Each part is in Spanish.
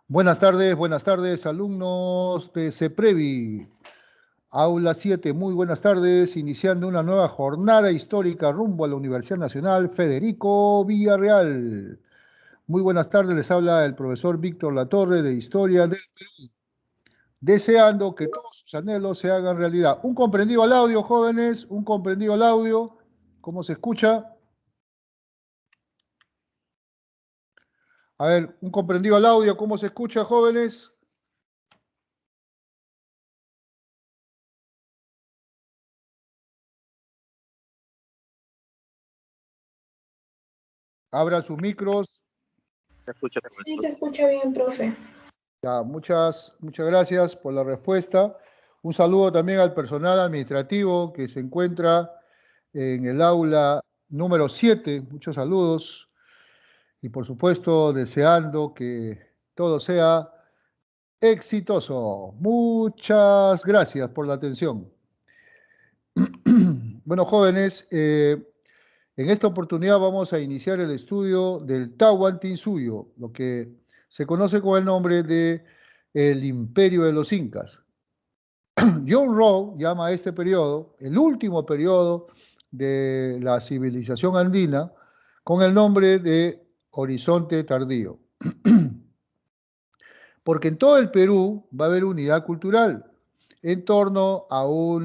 Buenas tardes, alumnos de CEPREVI, Aula 7. Muy buenas tardes, iniciando una nueva jornada histórica rumbo a la Universidad Nacional Federico Villarreal. Muy buenas tardes, les habla el profesor Víctor Latorre de Historia del Perú, deseando que todos sus anhelos se hagan realidad. Un comprendido al audio, jóvenes, un comprendido al audio. ¿Cómo se escucha? A ver, un comprendido al audio, ¿cómo se escucha, jóvenes? Abran sus micros. Se escucha, Sí, se escucha bien, profe. Ya, muchas gracias por la respuesta. Un saludo también al personal administrativo que se encuentra en el aula número 7. Muchos saludos y por supuesto deseando que todo sea exitoso. Muchas gracias por la atención. Bueno, jóvenes, en esta oportunidad vamos a iniciar el estudio del Tahuantinsuyo, lo que se conoce con el nombre de el Imperio de los Incas. John Rowe llama a este periodo el último periodo de la civilización andina con el nombre de Horizonte Tardío. Porque en todo el Perú va a haber unidad cultural en torno a un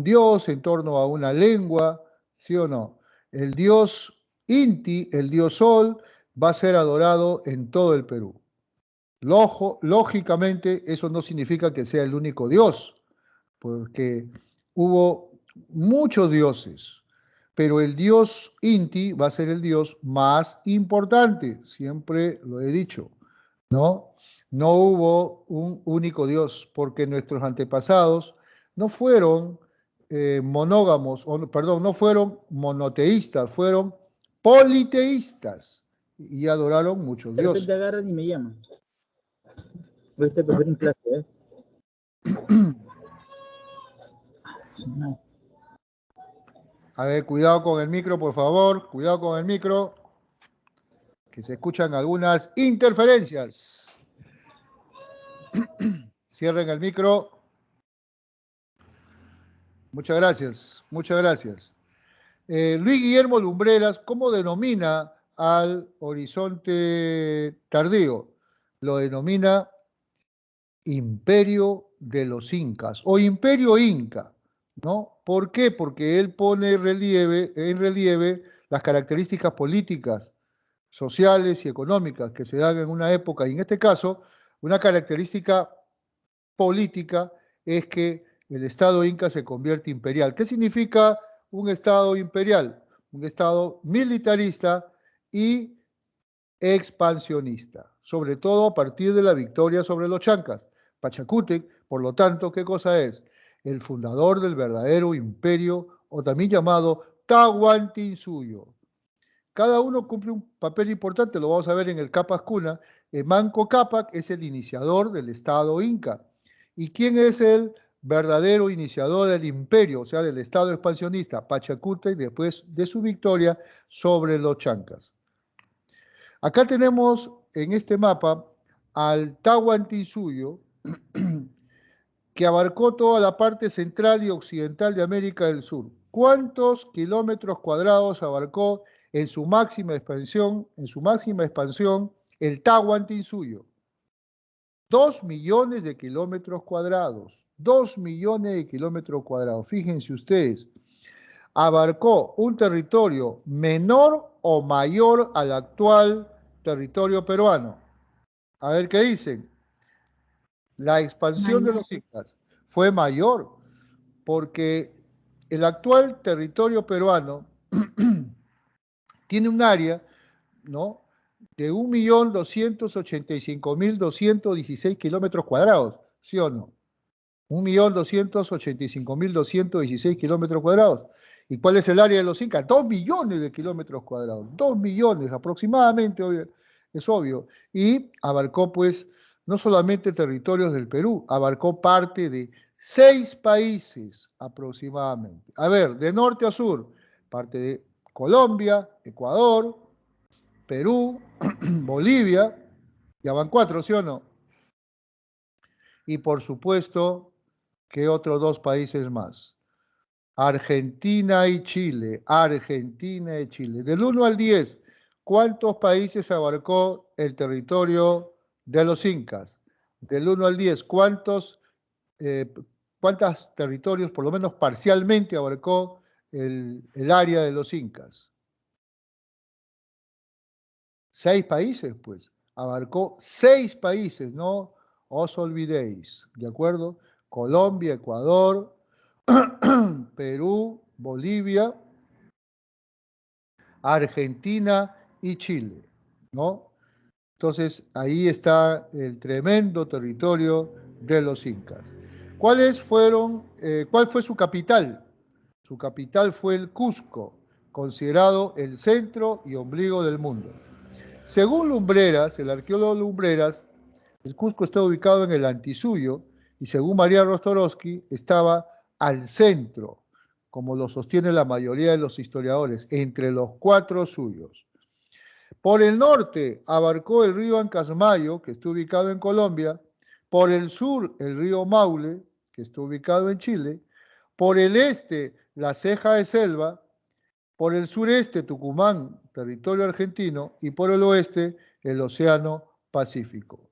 dios, en torno a una lengua, ¿sí o no? El dios Inti, el dios Sol, va a ser adorado en todo el Perú. Lógicamente, eso no significa que sea el único dios, porque hubo muchos dioses, pero el dios Inti va a ser el dios más importante, siempre lo he dicho, ¿no? No hubo un único dios, porque nuestros antepasados no fueron monógamos, perdón, no fueron monoteístas, fueron politeístas y adoraron muchos De repente dioses. agarran y me llaman. Voy a estar profesor en clase, ¿eh? No. A ver, cuidado con el micro, por favor. Cuidado con el micro, que se escuchan algunas interferencias. Cierren el micro. Muchas gracias, muchas gracias. Luis Guillermo Lumbreras, ¿cómo denomina al horizonte tardío? Lo denomina Imperio de los Incas o Imperio Inca, ¿no? ¿Por qué? Porque él pone en relieve las características políticas, sociales y económicas que se dan en una época, y en este caso, una característica política es que el Estado inca se convierte imperial. ¿Qué significa un Estado imperial? Un Estado militarista y expansionista, sobre todo a partir de la victoria sobre los chancas. Pachacútec, por lo tanto, ¿qué cosa es? El fundador del verdadero imperio, o también llamado Tahuantinsuyo. Cada uno cumple un papel importante, lo vamos a ver en el Capac Cuna. Manco Cápac es el iniciador del Estado Inca. ¿Y quién es el verdadero iniciador del imperio, o sea, del Estado expansionista? Pachacútec, después de su victoria sobre los chancas. Acá tenemos en este mapa al Tahuantinsuyo, que abarcó toda la parte central y occidental de América del Sur. ¿Cuántos kilómetros cuadrados abarcó en su máxima expansión, el Tahuantinsuyo? 2 millones de kilómetros cuadrados. 2 millones de kilómetros cuadrados. Fíjense ustedes, abarcó un territorio menor o mayor al actual territorio peruano. A ver qué dicen. La expansión de los incas fue mayor porque el actual territorio peruano tiene un área, ¿no?, de 1.285.216 kilómetros cuadrados, ¿sí o no? 1.285.216 kilómetros cuadrados. ¿Y cuál es el área de los incas? 2 millones de kilómetros cuadrados, 2 millones aproximadamente, es obvio. Y abarcó, pues, no solamente territorios del Perú, abarcó parte de 6 países aproximadamente. A ver, de norte a sur, parte de Colombia, Ecuador, Perú, Bolivia, ya van 4, ¿sí o no? Y por supuesto, ¿qué otros 2 países más? Argentina y Chile, Argentina y Chile. Del 1 al 10, ¿cuántos países abarcó el territorio de los incas? Del 1 al 10, ¿cuántos territorios, por lo menos parcialmente, abarcó el área de los incas? 6 países, pues. Abarcó 6 países, no os olvidéis, ¿de acuerdo? Colombia, Ecuador, Perú, Bolivia, Argentina y Chile, ¿no? Entonces, ahí está el tremendo territorio de los incas. ¿Cuál fue su capital? Su capital fue el Cusco, considerado el centro y ombligo del mundo. Según Lumbreras, el arqueólogo Lumbreras, el Cusco está ubicado en el Antisuyo y según María Rostorowski estaba al centro, como lo sostiene la mayoría de los historiadores, entre los 4 suyos. Por el norte abarcó el río Ancasmayo, que está ubicado en Colombia, por el sur el río Maule, que está ubicado en Chile, por el este la Ceja de Selva, por el sureste Tucumán, territorio argentino, y por el oeste el Océano Pacífico.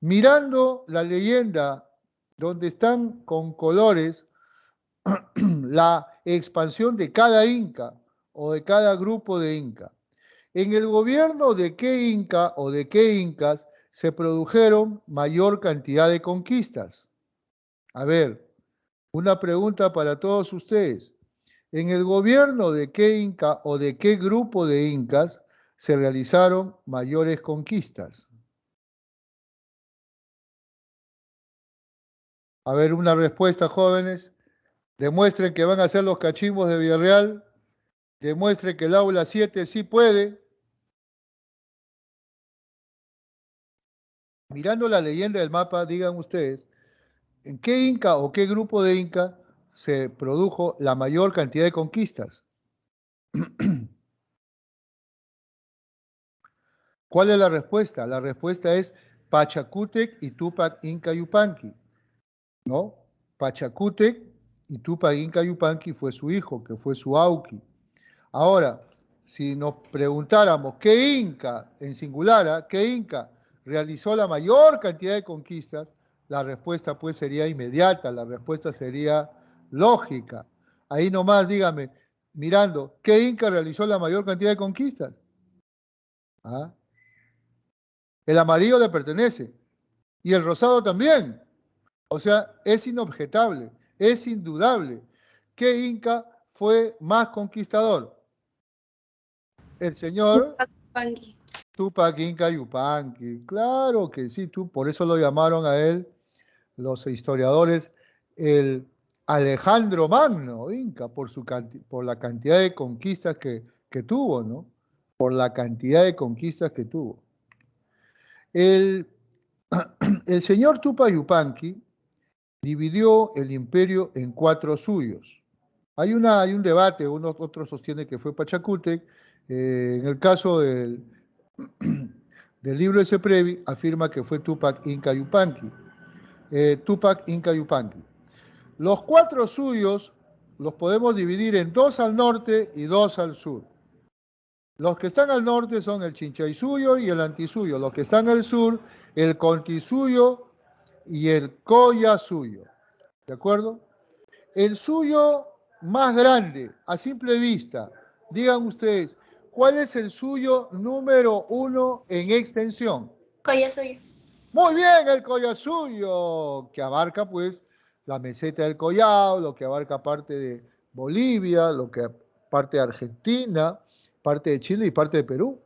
Mirando la leyenda donde están con colores la expansión de cada inca o de cada grupo de inca. En el gobierno de qué inca o de qué incas se produjeron mayor cantidad de conquistas. A ver, una pregunta para todos ustedes. En el gobierno de qué inca o de qué grupo de incas se realizaron mayores conquistas. A ver, una respuesta, jóvenes. Demuestren que van a ser los cachimbos de Villarreal. Demuestren que el aula 7 sí puede. Mirando la leyenda del mapa, digan ustedes, ¿en qué inca o qué grupo de inca se produjo la mayor cantidad de conquistas? ¿Cuál es la respuesta? La respuesta es Pachacútec y Túpac Inca Yupanqui, ¿no? Pachacútec y Túpac Inca Yupanqui fue su hijo, que fue su Auqui. Ahora, si nos preguntáramos qué inca, en singular, qué inca realizó la mayor cantidad de conquistas, la respuesta pues sería inmediata, la respuesta sería lógica. Ahí nomás dígame, mirando, ¿qué inca realizó la mayor cantidad de conquistas? ¿Ah? El amarillo le pertenece y el rosado también. O sea, es inobjetable, es indudable. ¿Qué inca fue más conquistador? El señor Túpac Inca Yupanqui. Claro que sí, por eso lo llamaron a él los historiadores el Alejandro Magno Inca, por la cantidad de conquistas que tuvo, ¿no? Por la cantidad de conquistas que tuvo. El señor Túpac Yupanqui dividió el imperio en 4 suyos. Hay un debate, otros sostienen que fue Pachacútec. En el caso del libro de Seprevi, afirma que fue Túpac Inca Yupanqui. Túpac Inca Yupanqui. Los 4 suyos los podemos dividir en 2 al norte y 2 al sur. Los que están al norte son el Chinchaysuyo y el Antisuyo. Los que están al sur, el Contisuyo y el Collasuyo. ¿De acuerdo? El suyo más grande, a simple vista, digan ustedes, ¿cuál es el suyo número 1 en extensión? Collasuyo. Muy bien, el Collasuyo, que abarca pues la meseta del Collao, lo que abarca parte de Bolivia, lo que parte de Argentina, parte de Chile y parte de Perú.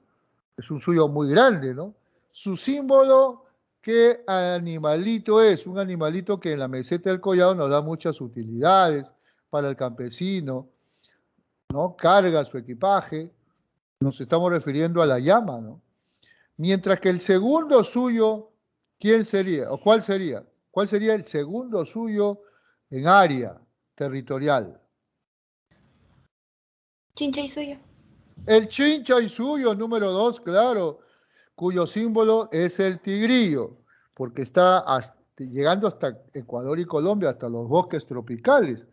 Es un suyo muy grande, ¿no? Su símbolo, ¿qué animalito es? Un animalito que en la meseta del Collao nos da muchas utilidades para el campesino, ¿no? Carga su equipaje. Nos estamos refiriendo a la llama, ¿no? Mientras que el segundo suyo, ¿quién sería? ¿O cuál sería? ¿Cuál sería el segundo suyo en área territorial? Chinchaysuyo. El Chinchaysuyo número 2, claro, cuyo símbolo es el tigrillo, porque está llegando hasta Ecuador y Colombia, hasta los bosques tropicales,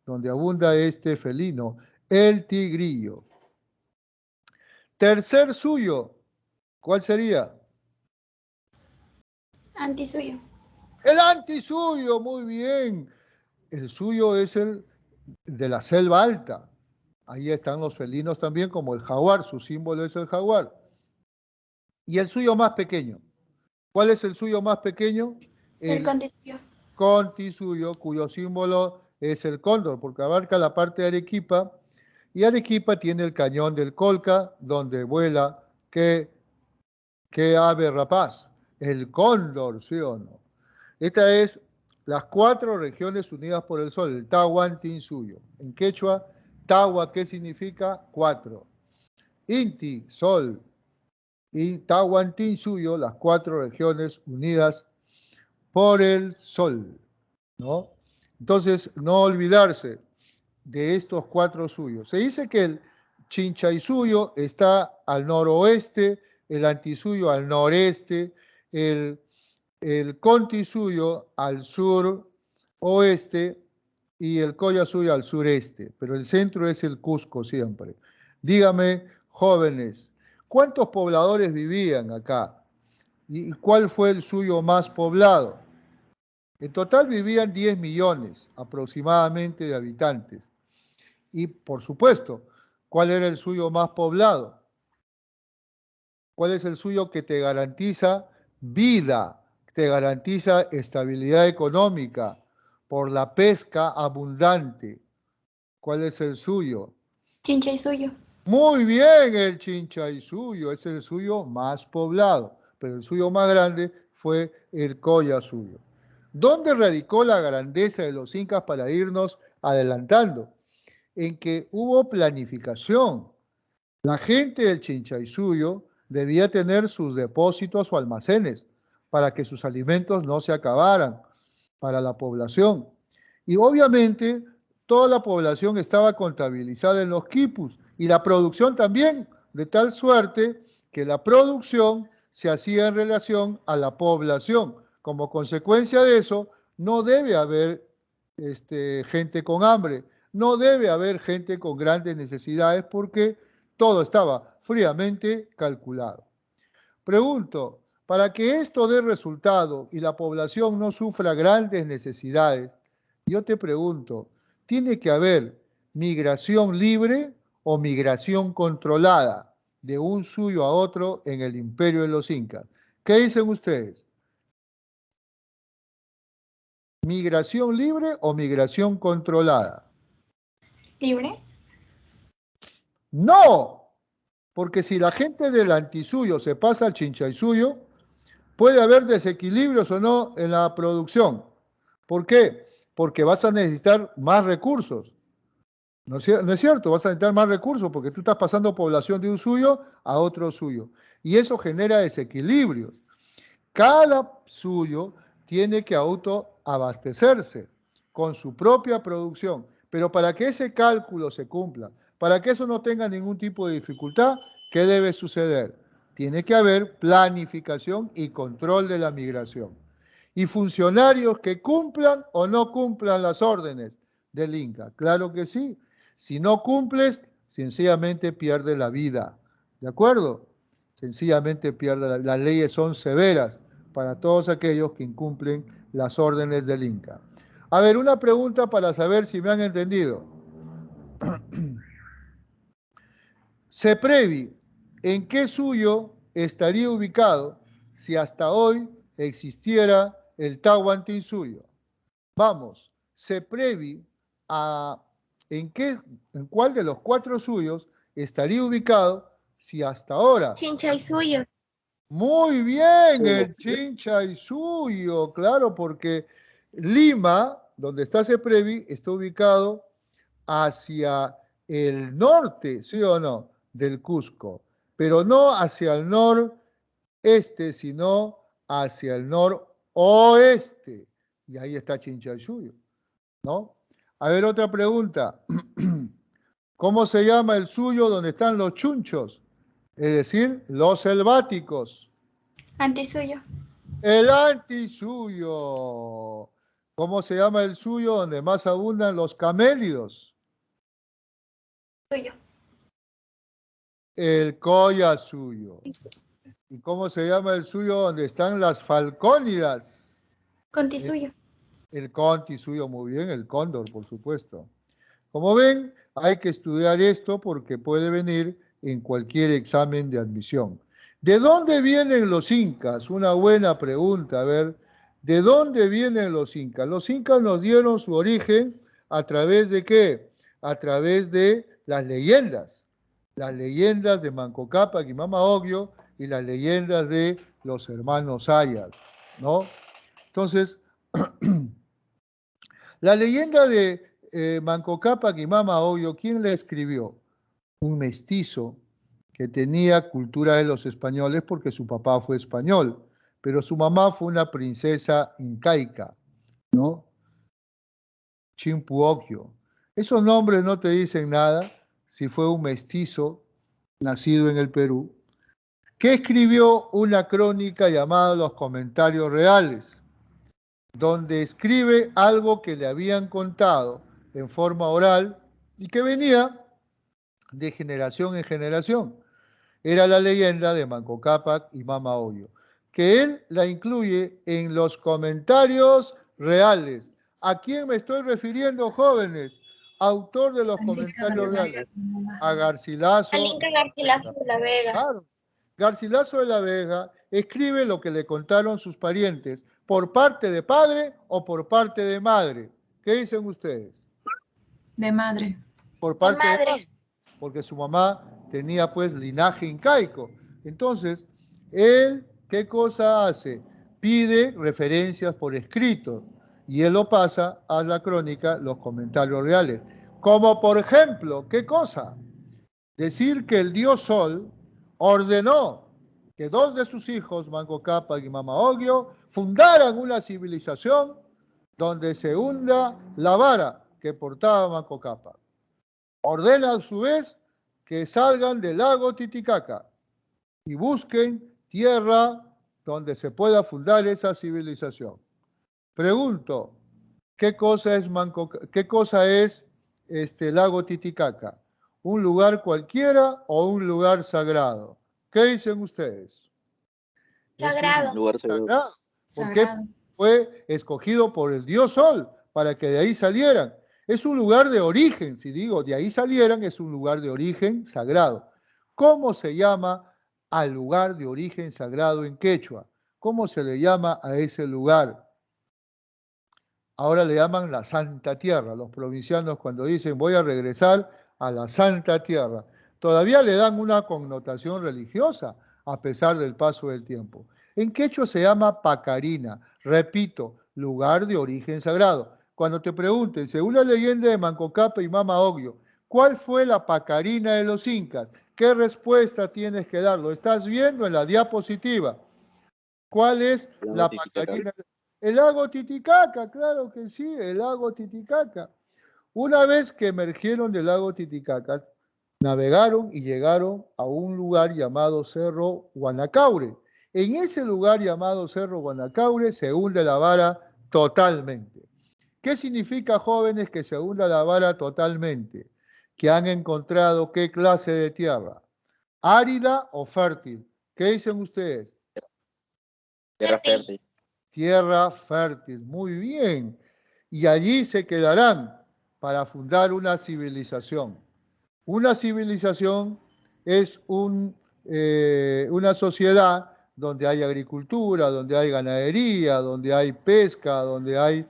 donde abunda este felino, el tigrillo. Tercer suyo, ¿cuál sería? Antisuyo. El antisuyo, muy bien. El suyo es el de la selva alta. Ahí están los felinos también, como el jaguar, su símbolo es el jaguar. Y el suyo más pequeño. ¿Cuál es el suyo más pequeño? El El contisuyo. contisuyo, cuyo símbolo es el cóndor, porque abarca la parte de Arequipa, y Arequipa tiene el cañón del Colca, donde vuela, ¿qué ave rapaz? El cóndor, ¿sí o no? Esta es las 4 regiones unidas por el sol, el Tahuantinsuyo. En quechua, Tahua, ¿qué significa? 4. Inti, sol, y Tahuantinsuyo, las 4 regiones unidas por el sol, ¿no? Entonces, no olvidarse de estos 4 suyos. Se dice que el Chinchaysuyo está al noroeste, el Antisuyo al noreste, el Contisuyo al sur oeste y el Collasuyo al sureste, pero el centro es el Cusco siempre. Dígame, jóvenes, ¿cuántos pobladores vivían acá? ¿Y cuál fue el suyo más poblado? En total vivían 10 millones aproximadamente de habitantes. Y por supuesto, ¿cuál era el suyo más poblado? ¿Cuál es el suyo que te garantiza vida, te garantiza estabilidad económica por la pesca abundante? ¿Cuál es el suyo? Chinchaysuyo. Muy bien, el Chinchaysuyo, es el suyo más poblado, pero el suyo más grande fue el Collasuyo. ¿Dónde radicó la grandeza de los incas para irnos adelantando? En que hubo planificación. La gente del Chinchaysuyo debía tener sus depósitos o almacenes para que sus alimentos no se acabaran para la población. Y obviamente toda la población estaba contabilizada en los quipus y la producción también, de tal suerte que la producción se hacía en relación a la población. Como consecuencia de eso, no debe haber gente con hambre, no debe haber gente con grandes necesidades porque todo estaba fríamente calculado. Pregunto, para que esto dé resultado y la población no sufra grandes necesidades, yo te pregunto, ¿tiene que haber migración libre o migración controlada de un suyo a otro en el imperio de los incas? ¿Qué dicen ustedes? ¿Migración libre o migración controlada? Libre. No, porque si la gente del antisuyo se pasa al Chinchaysuyo, puede haber desequilibrios o no en la producción. ¿Por qué? Porque vas a necesitar más recursos. ¿No es cierto? Vas a necesitar más recursos porque tú estás pasando población de un suyo a otro suyo. Y eso genera desequilibrios. Cada suyo tiene que autoabastecerse con su propia producción. Pero para que ese cálculo se cumpla, para que eso no tenga ningún tipo de dificultad, ¿qué debe suceder? Tiene que haber planificación y control de la migración. Y funcionarios que cumplan o no cumplan las órdenes del Inca. Claro que sí. Si no cumples, sencillamente pierdes la vida. ¿De acuerdo? Sencillamente pierde la vida. Las leyes son severas para todos aquellos que incumplen las órdenes del Inca. A ver, una pregunta para saber si me han entendido. Ceprevi, ¿en qué suyo estaría ubicado si hasta hoy existiera el Tahuantinsuyo? Vamos, Ceprevi, ¿en cuál de los 4 suyos estaría ubicado si hasta ahora? Chinchaysuyo. Muy bien, Suyo. el Chinchaysuyo, claro, porque Lima, donde está Ceprevi, está ubicado hacia el norte, ¿sí o no?, del Cusco, pero no hacia el noreste, sino hacia el noroeste. Y ahí está Chinchaysuyo, ¿no? A ver, otra pregunta. ¿Cómo se llama el suyo donde están los chunchos? Es decir, los selváticos. Antisuyo. El antisuyo. ¿Cómo se llama el suyo donde más abundan los camélidos? Suyo. El collasuyo. ¿Y cómo se llama el suyo donde están las falcónidas? Contisuyo. El contisuyo, muy bien, el cóndor, por supuesto. Como ven, hay que estudiar esto porque puede venir en cualquier examen de admisión. ¿De dónde vienen los incas? Una buena pregunta, a ver. ¿De dónde vienen los incas? Los incas nos dieron su origen a través de ¿qué? A través de las leyendas. Las leyendas de Manco Cápac y Mama Ogllo y las leyendas de los hermanos Ayar, ¿no? Entonces, la leyenda de Manco Cápac y Mama Ogllo, ¿quién la escribió? Un mestizo que tenía cultura de los españoles porque su papá fue español, pero su mamá fue una princesa incaica, ¿no? Chimpu Ogllo. Esos nombres no te dicen nada si fue un mestizo nacido en el Perú, que escribió una crónica llamada Los Comentarios Reales, donde escribe algo que le habían contado en forma oral y que venía de generación en generación. Era la leyenda de Manco Cápac y Mama Ogllo, que él la incluye en los comentarios reales. ¿A quién me estoy refiriendo, jóvenes? Autor de los comentarios reales. A Garcilaso. Al Inca Garcilaso de la Vega. Claro. Garcilaso de la Vega escribe lo que le contaron sus parientes, por parte de padre o por parte de madre. ¿Qué dicen ustedes? De madre. Por parte de madre. madre, porque su mamá tenía pues linaje incaico. Entonces, él, ¿qué cosa hace? Pide referencias por escrito y él lo pasa a la crónica, los comentarios reales. Como por ejemplo, ¿qué cosa? Decir que el dios Sol ordenó que dos de sus hijos, Manco Cápac y Mama Ogllo, fundaran una civilización donde se hunda la vara que portaba Manco Cápac. Ordena a su vez que salgan del lago Titicaca y busquen tierra donde se pueda fundar esa civilización. Pregunto, ¿qué cosa es el lago Titicaca? ¿Un lugar cualquiera o un lugar sagrado? ¿Qué dicen ustedes? Sagrado. Es un lugar sagrado. ¿Por qué? Sagrado. Fue escogido por el dios Sol para que de ahí salieran. Es un lugar de origen, si digo de ahí salieran, es un lugar de origen sagrado. ¿Cómo se llama al lugar de origen sagrado en quechua? ¿Cómo se le llama a ese lugar? Ahora le llaman la Santa Tierra. Los provincianos cuando dicen voy a regresar a la Santa Tierra, todavía le dan una connotación religiosa a pesar del paso del tiempo. En quechua se llama Pacarina, repito, lugar de origen sagrado. Cuando te pregunten, según la leyenda de Manco Cápac y Mama Ogllo, ¿cuál fue la Pacarina de los incas? ¿Qué respuesta tienes que dar? Lo estás viendo en la diapositiva. ¿Cuál es la Pacarina? El lago Titicaca, claro que sí, el lago Titicaca. Una vez que emergieron del lago Titicaca, navegaron y llegaron a un lugar llamado Cerro Guanacaure. En ese lugar llamado Cerro Guanacaure se hunde la vara totalmente. ¿Qué significa, jóvenes, que se hunda la vara totalmente? Que han encontrado qué clase de tierra, árida o fértil. ¿Qué dicen ustedes? Tierra fértil. Tierra fértil, muy bien. Y allí se quedarán para fundar una civilización. Una civilización es una sociedad donde hay agricultura, donde hay ganadería, donde hay pesca, donde hay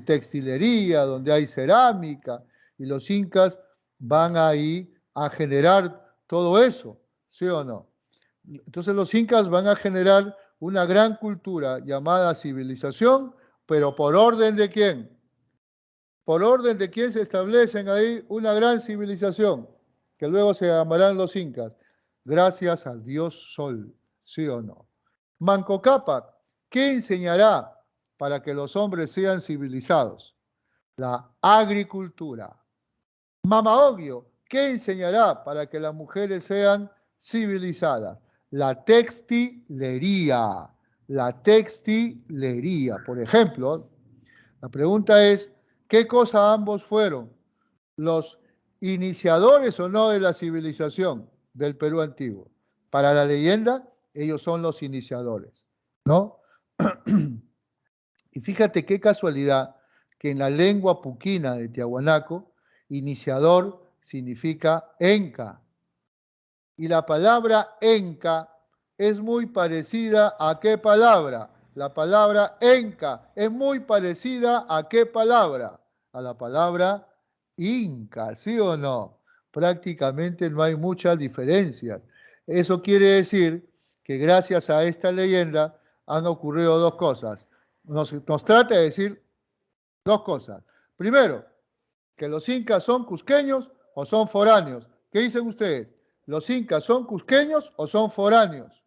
textilería, donde hay cerámica. Y los incas van ahí a generar todo eso, ¿sí o no? Entonces los incas van a generar una gran cultura llamada civilización, pero ¿por orden de quién? ¿Por orden de quién se establecen ahí una gran civilización? Que luego se llamarán los incas. Gracias al dios Sol, ¿sí o no? Manco Cápac, ¿qué enseñará para que los hombres sean civilizados? La agricultura. Mama Ogllo, ¿Qué enseñará para que las mujeres sean civilizadas? La textilería. La textilería. Por ejemplo, la pregunta es, ¿qué cosa ambos fueron? ¿Los iniciadores o no de la civilización del Perú antiguo? Para la leyenda, ellos son los iniciadores, ¿no? Y fíjate qué casualidad que en la lengua puquina de Tiahuanaco, iniciador significa enca. Y la palabra enca es muy parecida a ¿qué palabra? La palabra enca es muy parecida a ¿qué palabra? A la palabra inca, ¿sí o no? Prácticamente no hay muchas diferencias. Eso quiere decir que gracias a esta leyenda han ocurrido dos cosas. Nos trata de decir dos cosas. Primero, que los incas son cusqueños o son foráneos. ¿Qué dicen ustedes? ¿Los incas son cusqueños o son foráneos?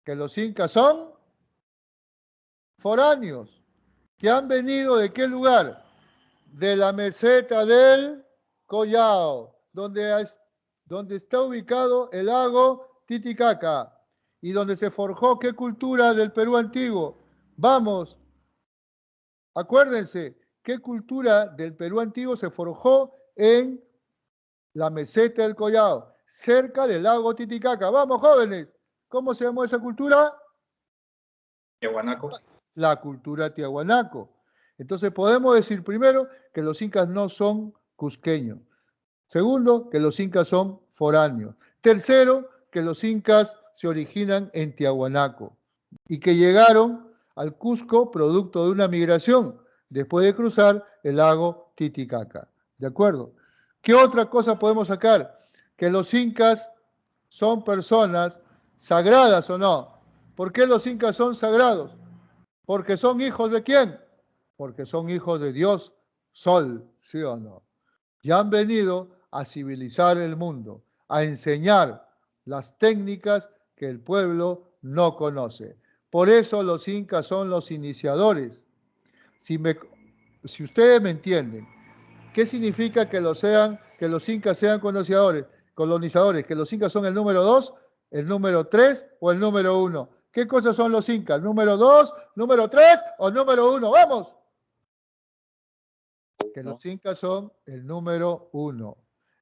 Que los incas son foráneos. ¿Que han venido de qué lugar? De la meseta del Collao, donde está ubicado el lago Titicaca y donde se forjó qué cultura del Perú antiguo. Vamos, acuérdense, qué cultura del Perú antiguo se forjó en la meseta del Collao, cerca del lago Titicaca. Vamos, jóvenes, ¿cómo se llamó esa cultura? Tiahuanaco. La cultura tiahuanaco. Entonces podemos decir primero que los incas no son cusqueños. Segundo, que los incas son foráneos. Tercero, que los incas se originan en Tiahuanaco y que llegaron al Cusco producto de una migración después de cruzar el lago Titicaca. ¿De acuerdo? ¿Qué otra cosa podemos sacar? Que los incas son personas sagradas o no. ¿Por qué los incas son sagrados? Porque son hijos de ¿quién? Porque son hijos de Dios Sol, ¿sí o no? Y han venido a civilizar el mundo, a enseñar las técnicas que el pueblo no conoce. Por eso los incas son los iniciadores. Si ustedes me entienden, ¿qué significa que los incas sean colonizadores? ¿Que los incas son el número 2, el número 3 o el número 1? ¿Qué cosas son los incas? ¿Número 2, número 3 o número 1? ¡Vamos! Que los incas son el número 1.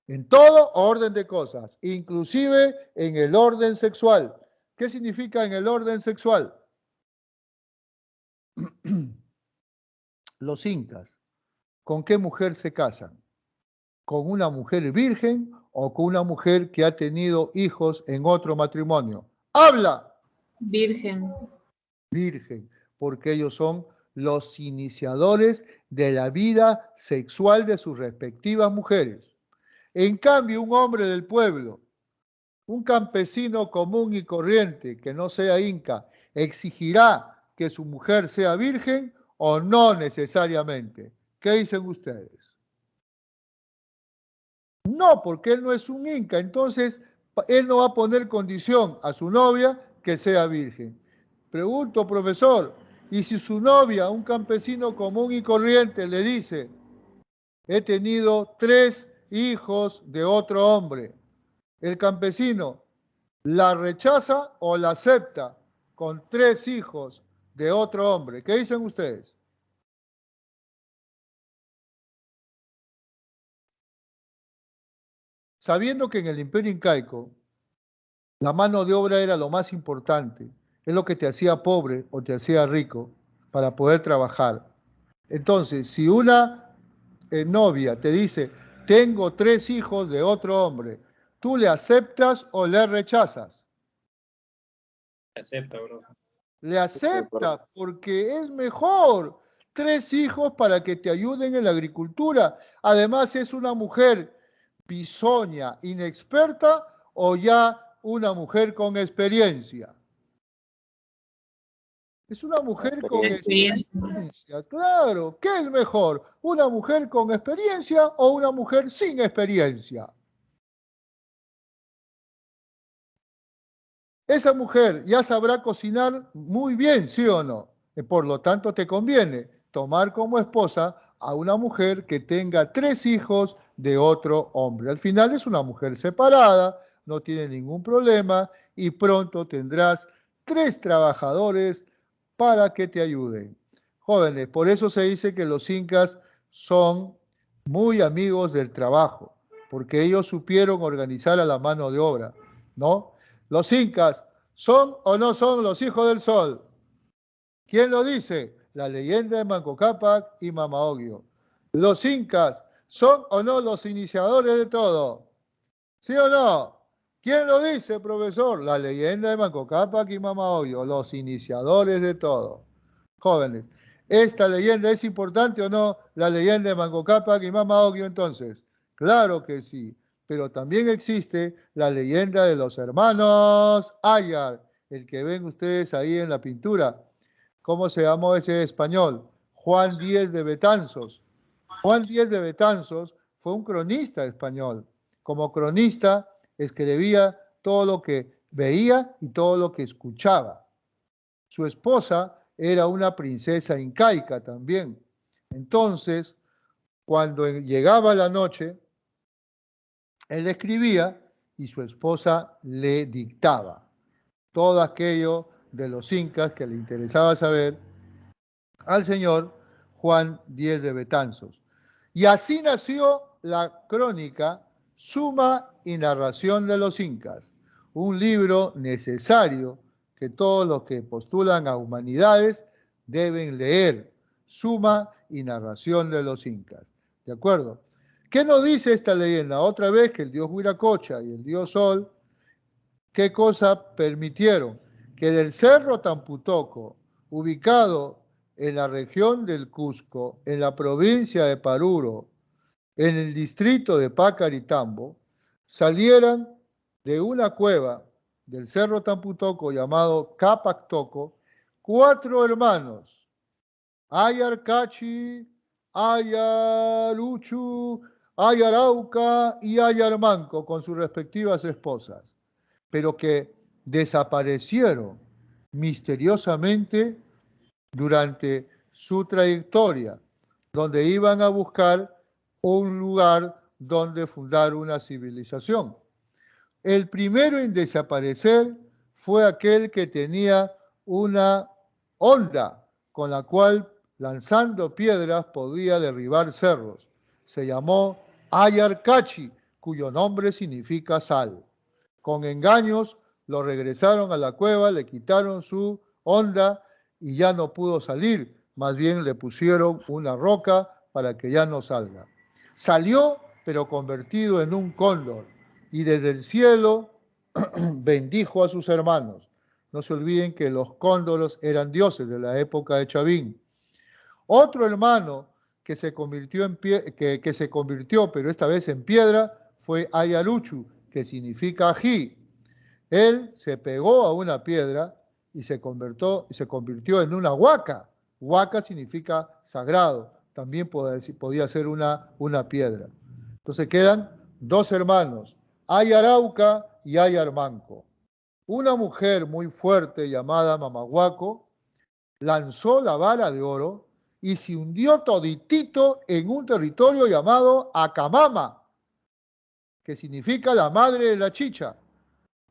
En todo orden de cosas, inclusive en el orden sexual. ¿Qué significa en el orden sexual? Los incas, ¿con qué mujer se casan? ¿Con una mujer virgen o con una mujer que ha tenido hijos en otro matrimonio? ¡Habla! Virgen. Virgen, porque ellos son los iniciadores de la vida sexual de sus respectivas mujeres. En cambio, un hombre del pueblo, un campesino común y corriente que no sea inca, ¿exigirá que su mujer sea virgen o no necesariamente? ¿Qué dicen ustedes? No, porque él no es un inca, entonces él no va a poner condición a su novia que sea virgen. Pregunto, profesor, ¿y si su novia, un campesino común y corriente, le dice, he tenido 3 hijos de otro hombre? ¿El campesino la rechaza o la acepta con 3 hijos de otro hombre? ¿Qué dicen ustedes? Sabiendo que en el Imperio Incaico la mano de obra era lo más importante, es lo que te hacía pobre o te hacía rico para poder trabajar. Entonces, si una novia te dice, tengo 3 hijos de otro hombre, ¿tú le aceptas o le rechazas? Acepta, bro. Le acepta porque es mejor. 3 hijos para que te ayuden en la agricultura. Además es una mujer bisoña, inexperta o ya una mujer con experiencia. Es una mujer con experiencia, claro. ¿Qué es mejor? ¿Una mujer con experiencia o una mujer sin experiencia? Esa mujer ya sabrá cocinar muy bien, ¿sí o no? Por lo tanto, te conviene tomar como esposa a una mujer que tenga 3 hijos de otro hombre. Al final es una mujer separada, no tiene ningún problema y pronto tendrás 3 trabajadores para que te ayuden. Jóvenes, por eso se dice que los incas son muy amigos del trabajo, porque ellos supieron organizar a la mano de obra, ¿no? Los incas, ¿son o no son los hijos del sol? ¿Quién lo dice? La leyenda de Manco Cápac y Mama Ogllo. Los incas, ¿son o no los iniciadores de todo? ¿Sí o no? ¿Quién lo dice, profesor? La leyenda de Manco Cápac y Mama Ogllo, los iniciadores de todo. Jóvenes, ¿esta leyenda es importante o no? La leyenda de Manco Cápac y Mama Ogllo, entonces. Claro que sí, pero también existe la leyenda de los hermanos Ayar, el que ven ustedes ahí en la pintura. ¿Cómo se llamó ese español? Juan Díez de Betanzos. Juan Díez de Betanzos fue un cronista español. Como cronista escribía todo lo que veía y todo lo que escuchaba. Su esposa era una princesa incaica también. Entonces, cuando llegaba la noche, él escribía y su esposa le dictaba todo aquello de los incas que le interesaba saber al señor Juan Díez de Betanzos. Y así nació la crónica Suma y Narración de los Incas, un libro necesario que todos los que postulan a humanidades deben leer, Suma y Narración de los Incas. ¿De acuerdo? ¿Qué nos dice esta leyenda? Otra vez que el dios Huiracocha y el dios Sol, ¿qué cosa permitieron? Que del cerro Tamputoco, ubicado en la región del Cusco, en la provincia de Paruro, en el distrito de Pacaritambo, salieran de una cueva del cerro Tamputoco llamado Capactoco 4 hermanos, Ayarcachi, Ayaruchu, Ayarauca y Ayarmanco, con sus respectivas esposas, pero que desaparecieron misteriosamente durante su trayectoria, donde iban a buscar un lugar donde fundar una civilización. El primero en desaparecer fue aquel que tenía una honda con la cual, lanzando piedras, podía derribar cerros. Se llamó Ayarcachi, cuyo nombre significa sal. Con engaños lo regresaron a la cueva, le quitaron su honda y ya no pudo salir. Más bien le pusieron una roca para que ya no salga. Salió, pero convertido en un cóndor, y desde el cielo bendijo a sus hermanos. No se olviden que los cóndoros eran dioses de la época de Chavín. Otro hermano que se convirtió, pero esta vez en piedra, fue Ayaruchu, que significa ají. Él se pegó a una piedra y se convirtió en una huaca. Huaca significa sagrado, también podía ser una piedra. Entonces quedan 2 hermanos, Ayarauca y Ayarmanco. Una mujer muy fuerte llamada Mamahuaco lanzó la vara de oro y se hundió toditito en un territorio llamado Acamama, que significa la madre de la chicha.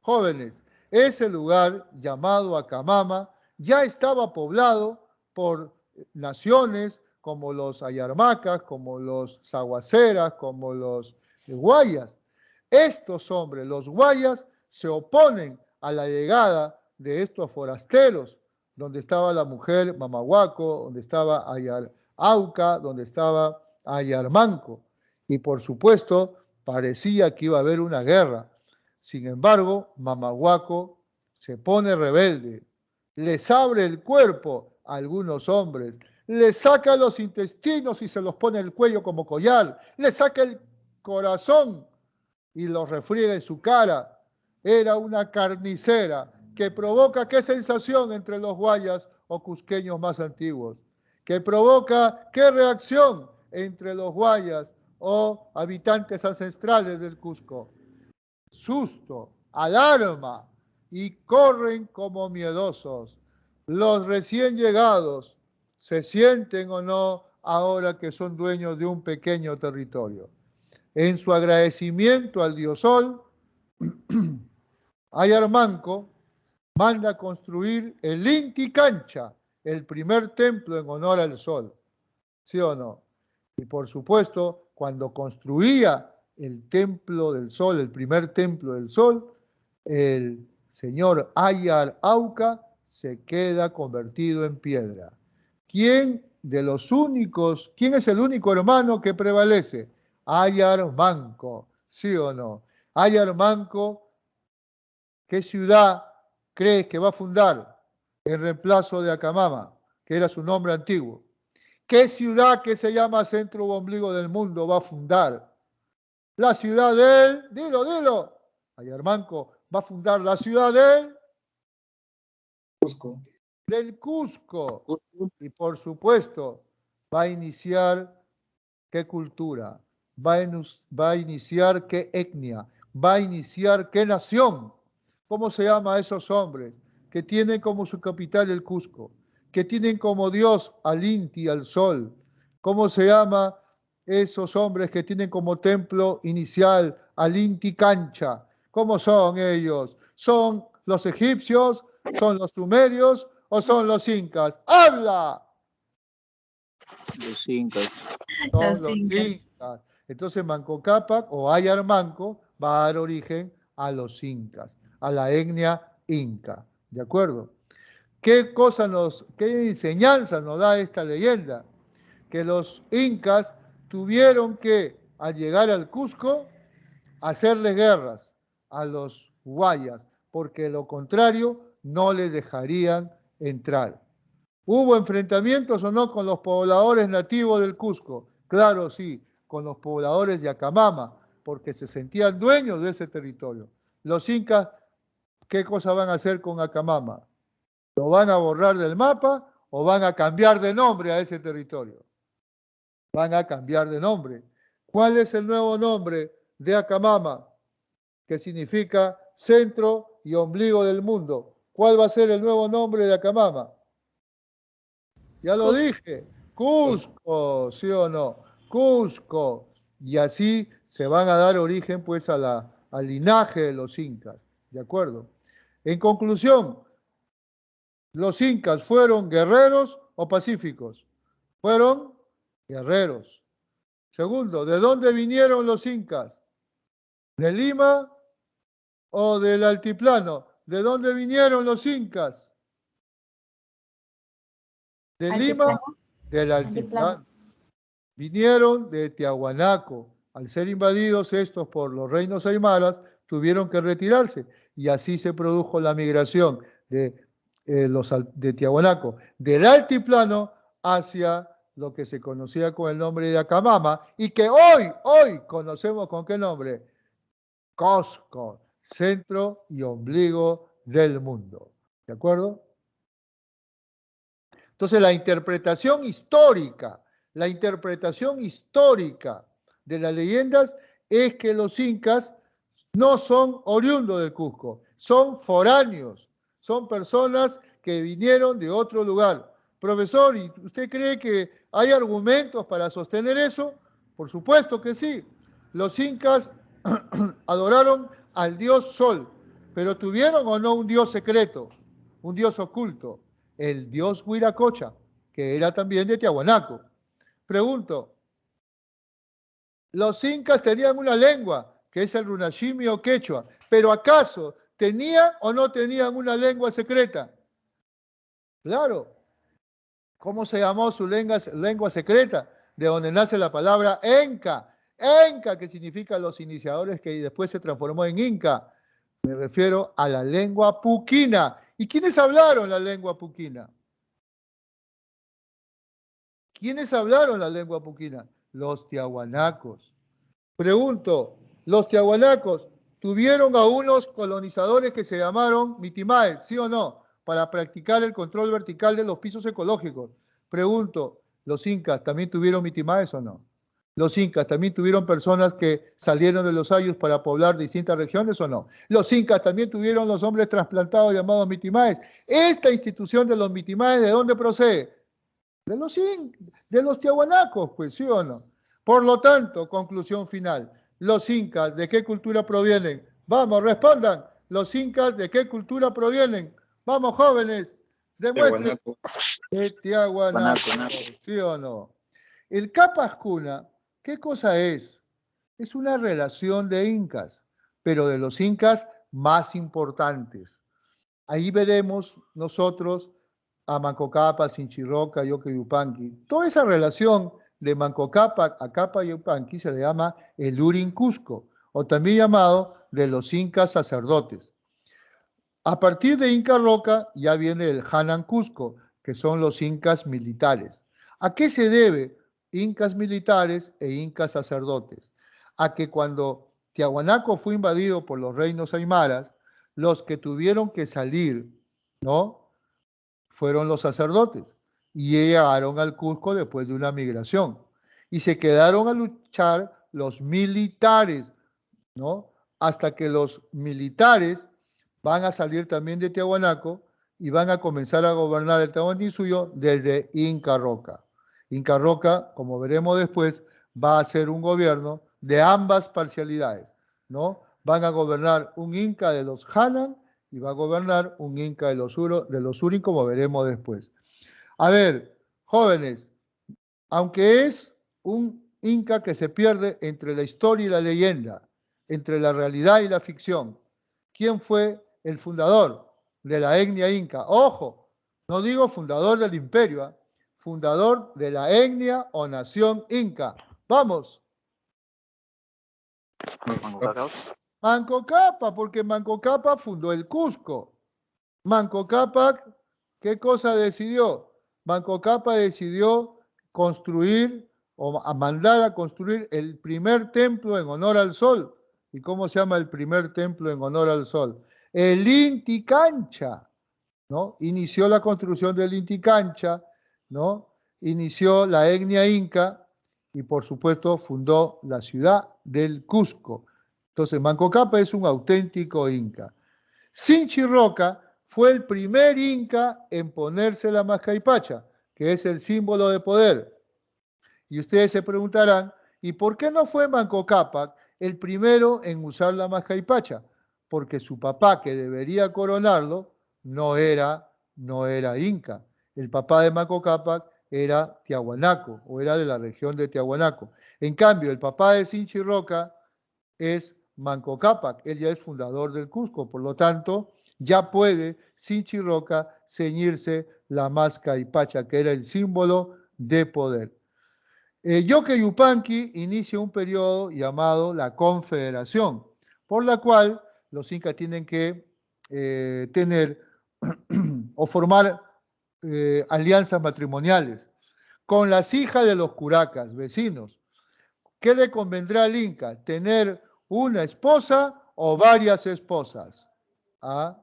Jóvenes, ese lugar llamado Acamama ya estaba poblado por naciones como los ayarmacas, como los saguaceras, como los guayas. Estos hombres, los guayas, se oponen a la llegada de estos forasteros, donde estaba la mujer Mamahuaco, donde estaba Ayarauca, donde estaba Ayarmanco. Y por supuesto, parecía que iba a haber una guerra. Sin embargo, Mamahuaco se pone rebelde, les abre el cuerpo a algunos hombres, les saca los intestinos y se los pone el cuello como collar, les saca el corazón y los refriega en su cara. Era una carnicera que provoca qué sensación entre los guayas o cusqueños más antiguos, que provoca qué reacción entre los guayas o habitantes ancestrales del Cusco. Susto, alarma, y corren como miedosos. Los recién llegados se sienten o no ahora que son dueños de un pequeño territorio. En su agradecimiento al dios Sol, Ayar Manco manda construir el Inti Cancha, el primer templo en honor al Sol. ¿Sí o no? Y por supuesto, cuando construía el templo del Sol, el primer templo del Sol, el señor Ayar Auca se queda convertido en piedra. ¿Quién es el único hermano que prevalece? Ayar Manco, ¿sí o no? Ayar Manco, ¿qué ciudad crees que va a fundar en reemplazo de Acamama, que era su nombre antiguo? ¿Qué ciudad que se llama centro u ombligo del mundo va a fundar? La ciudad dilo, Ayar Manco va a fundar la ciudad Cusco. del Cusco. Y por supuesto, va a iniciar qué cultura, va a iniciar qué etnia, va a iniciar qué nación. ¿Cómo se llama a esos hombres que tienen como su capital el Cusco, que tienen como Dios al Inti, al Sol? ¿Cómo se llama esos hombres que tienen como templo inicial al Inti Cancha? ¿Cómo son ellos? ¿Son los egipcios? ¿Son los sumerios? ¿O son los incas? ¡Habla! Los incas. Son Los incas. incas. Entonces Manco Cápac o Ayar Manco va a dar origen a los incas, a la etnia inca. ¿De acuerdo? ¿Qué enseñanza nos da esta leyenda? Que los incas tuvieron que, al llegar al Cusco, hacerles guerras a los guayas, porque de lo contrario no les dejarían entrar. ¿Hubo enfrentamientos o no con los pobladores nativos del Cusco? Claro, sí, con los pobladores de Acamama, porque se sentían dueños de ese territorio. Los incas, ¿qué cosa van a hacer con Acamama? ¿Lo van a borrar del mapa o van a cambiar de nombre a ese territorio? Van a cambiar de nombre. ¿Cuál es el nuevo nombre de Acamama? Que significa centro y ombligo del mundo. ¿Cuál va a ser el nuevo nombre de Acamama? Ya lo dije, Cusco, ¿sí o no? Cusco. Y así se van a dar origen pues al linaje de los incas, ¿de acuerdo? En conclusión, ¿los incas fueron guerreros o pacíficos? Fueron guerreros. Segundo, ¿de dónde vinieron los incas? ¿De Lima o del altiplano? ¿De dónde vinieron los incas? ¿De Lima? Del altiplano. Vinieron de Tiahuanaco. Al ser invadidos estos por los reinos aymaras, tuvieron que retirarse. Y así se produjo la migración de Tiahuanaco, del altiplano hacia lo que se conocía con el nombre de Acamama y que hoy conocemos con qué nombre. Cusco, centro y ombligo del mundo. ¿De acuerdo? Entonces la interpretación histórica de las leyendas es que los incas no son oriundos del Cusco, son foráneos, son personas que vinieron de otro lugar. Profesor, ¿y usted cree que hay argumentos para sostener eso? Por supuesto que sí. Los incas adoraron al dios Sol, pero ¿tuvieron o no un dios secreto, un dios oculto? El dios Huiracocha, que era también de Tiahuanaco. Pregunto, los incas tenían una lengua, que es el runashimi o quechua, pero ¿acaso tenían o no tenían una lengua secreta? Claro. ¿Cómo se llamó su lengua secreta? De donde nace la palabra Enca. Enca, que significa los iniciadores, que después se transformó en Inca. Me refiero a la lengua puquina. ¿Y quiénes hablaron la lengua puquina? ¿Quiénes hablaron la lengua puquina? Los tiahuanacos. Pregunto, ¿los tiahuanacos tuvieron a unos colonizadores que se llamaron mitimaes, sí o no? Para practicar el control vertical de los pisos ecológicos. Pregunto, ¿los incas también tuvieron mitimaes o no? ¿Los incas también tuvieron personas que salieron de los ayllus para poblar distintas regiones o no? ¿Los incas también tuvieron los hombres trasplantados llamados mitimaes? Esta institución de los mitimaes, ¿de dónde procede? De los tiahuanacos, pues, ¿sí o no? Por lo tanto, conclusión final, los incas, ¿de qué cultura provienen? Vamos, respondan. Los incas, ¿de qué cultura provienen? Vamos, jóvenes, demuestren. Tiahuanaco. De Tiahuanaco, ¿sí o no? El Capas Cuna, ¿qué cosa es? Es una relación de incas, pero de los incas más importantes. Ahí veremos nosotros a Manco Cápac, Sinchirroca, Yoque Yupanqui. Toda esa relación de Manco Cápac a Cápac y Yupanqui se le llama el Urin Cusco, o también llamado de los incas sacerdotes. A partir de Inca Roca ya viene el Hanan Cusco, que son los incas militares. ¿A qué se debe incas militares e incas sacerdotes? A que cuando Tiahuanaco fue invadido por los reinos aymaras, los que tuvieron que salir, ¿no?, fueron los sacerdotes y llegaron al Cusco después de una migración y se quedaron a luchar los militares, ¿no?, hasta que los militares van a salir también de Tiahuanaco y van a comenzar a gobernar el Tahuantinsuyo desde Inca Roca. Inca Roca, como veremos después, va a ser un gobierno de ambas parcialidades, ¿no? Van a gobernar un Inca de los Hanan y va a gobernar un Inca de los Urin, como veremos después. A ver, jóvenes, aunque es un Inca que se pierde entre la historia y la leyenda, entre la realidad y la ficción, ¿quién fue el fundador de la etnia inca? Ojo, no digo fundador del imperio, ¿eh? Fundador de la etnia o nación inca. Vamos. Manco Cápac, porque Manco Cápac fundó el Cusco. Manco Cápac, ¿qué cosa decidió? Manco Cápac decidió construir o mandar a construir el primer templo en honor al sol. ¿Y cómo se llama el primer templo en honor al sol? El Inti Cancha, ¿no? Inició la construcción del Inti Cancha, ¿no? Inició la etnia inca y por supuesto fundó la ciudad del Cusco. Entonces Manco Cápac es un auténtico inca. Sinchirroca fue el primer inca en ponerse la mascaipacha, que es el símbolo de poder. Y ustedes se preguntarán, ¿y por qué no fue Manco Cápac el primero en usar la mascaipacha? Porque su papá, que debería coronarlo, no era inca. El papá de Manco Cápac era tiahuanaco, o era de la región de Tiahuanaco. En cambio, el papá de Sinchirroca es Manco Cápac, él ya es fundador del Cusco, por lo tanto, ya puede Sinchirroca ceñirse la mascaipacha, que era el símbolo de poder. Yoque Yupanqui inicia un periodo llamado la Confederación, por la cual los incas tienen que tener o formar alianzas matrimoniales con las hijas de los curacas, vecinos. ¿Qué le convendrá al inca? ¿Tener una esposa o varias esposas? ¿Ah?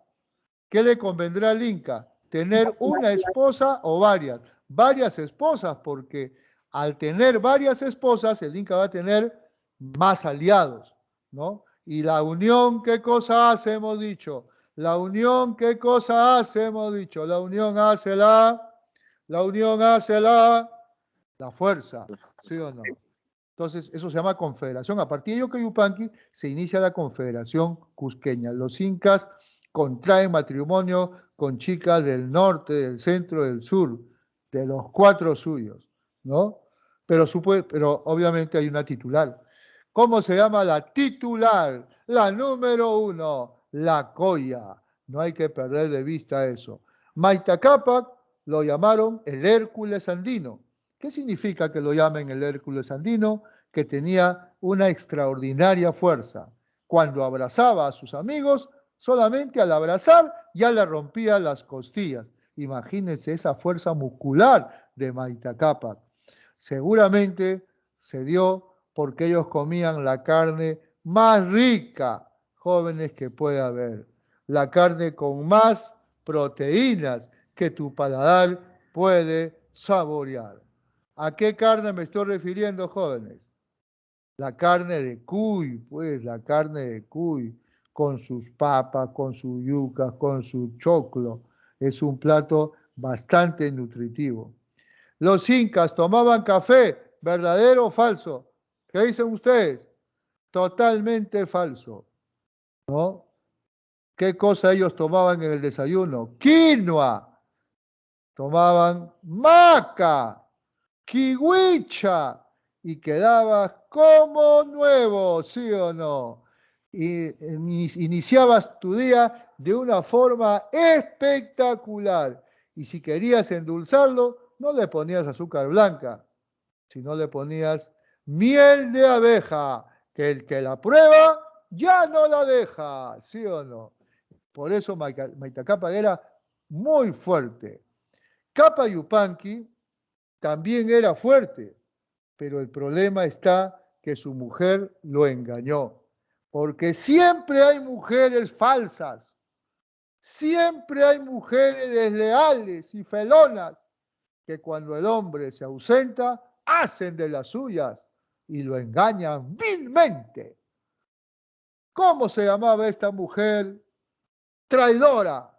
¿Qué le convendrá al inca? ¿Tener una esposa o varias? Varias esposas, porque al tener varias esposas, el inca va a tener más aliados, ¿no? Y la unión, ¿qué cosa hace? Hemos dicho. La unión, ¿qué cosa hace? Hemos dicho. La unión hace la fuerza, ¿sí o no? Entonces, eso se llama confederación. A partir de Yoque Yupanqui se inicia la confederación cusqueña. Los incas contraen matrimonio con chicas del norte, del centro, del sur, de los 4 suyos, ¿no? Pero obviamente hay una titular. ¿Cómo se llama la titular? La número 1, la Coya. No hay que perder de vista eso. Mayta Cápac lo llamaron el Hércules andino. ¿Qué significa que lo llamen el Hércules andino? Que tenía una extraordinaria fuerza. Cuando abrazaba a sus amigos, solamente al abrazar ya le rompía las costillas. Imagínense esa fuerza muscular de Mayta Cápac. Seguramente se dio porque ellos comían la carne más rica, jóvenes, que pueda haber. La carne con más proteínas que tu paladar puede saborear. ¿A qué carne me estoy refiriendo, jóvenes? La carne de cuy, pues, la carne de cuy, con sus papas, con sus yucas, con su choclo. Es un plato bastante nutritivo. Los incas tomaban café, ¿verdadero o falso? ¿Qué dicen ustedes? Totalmente falso, ¿no? ¿Qué cosa ellos tomaban en el desayuno? Quinoa. Tomaban maca, kiwicha, y quedabas como nuevo, ¿sí o no? Y iniciabas tu día de una forma espectacular. Y si querías endulzarlo, no le ponías azúcar blanca, sino le ponías miel de abeja, que el que la prueba ya no la deja, ¿sí o no? Por eso Maita Cápac era muy fuerte. Capa Yupanqui también era fuerte, pero el problema está que su mujer lo engañó, porque siempre hay mujeres falsas, siempre hay mujeres desleales y felonas que cuando el hombre se ausenta hacen de las suyas y lo engañan vilmente. ¿Cómo se llamaba esta mujer? Traidora,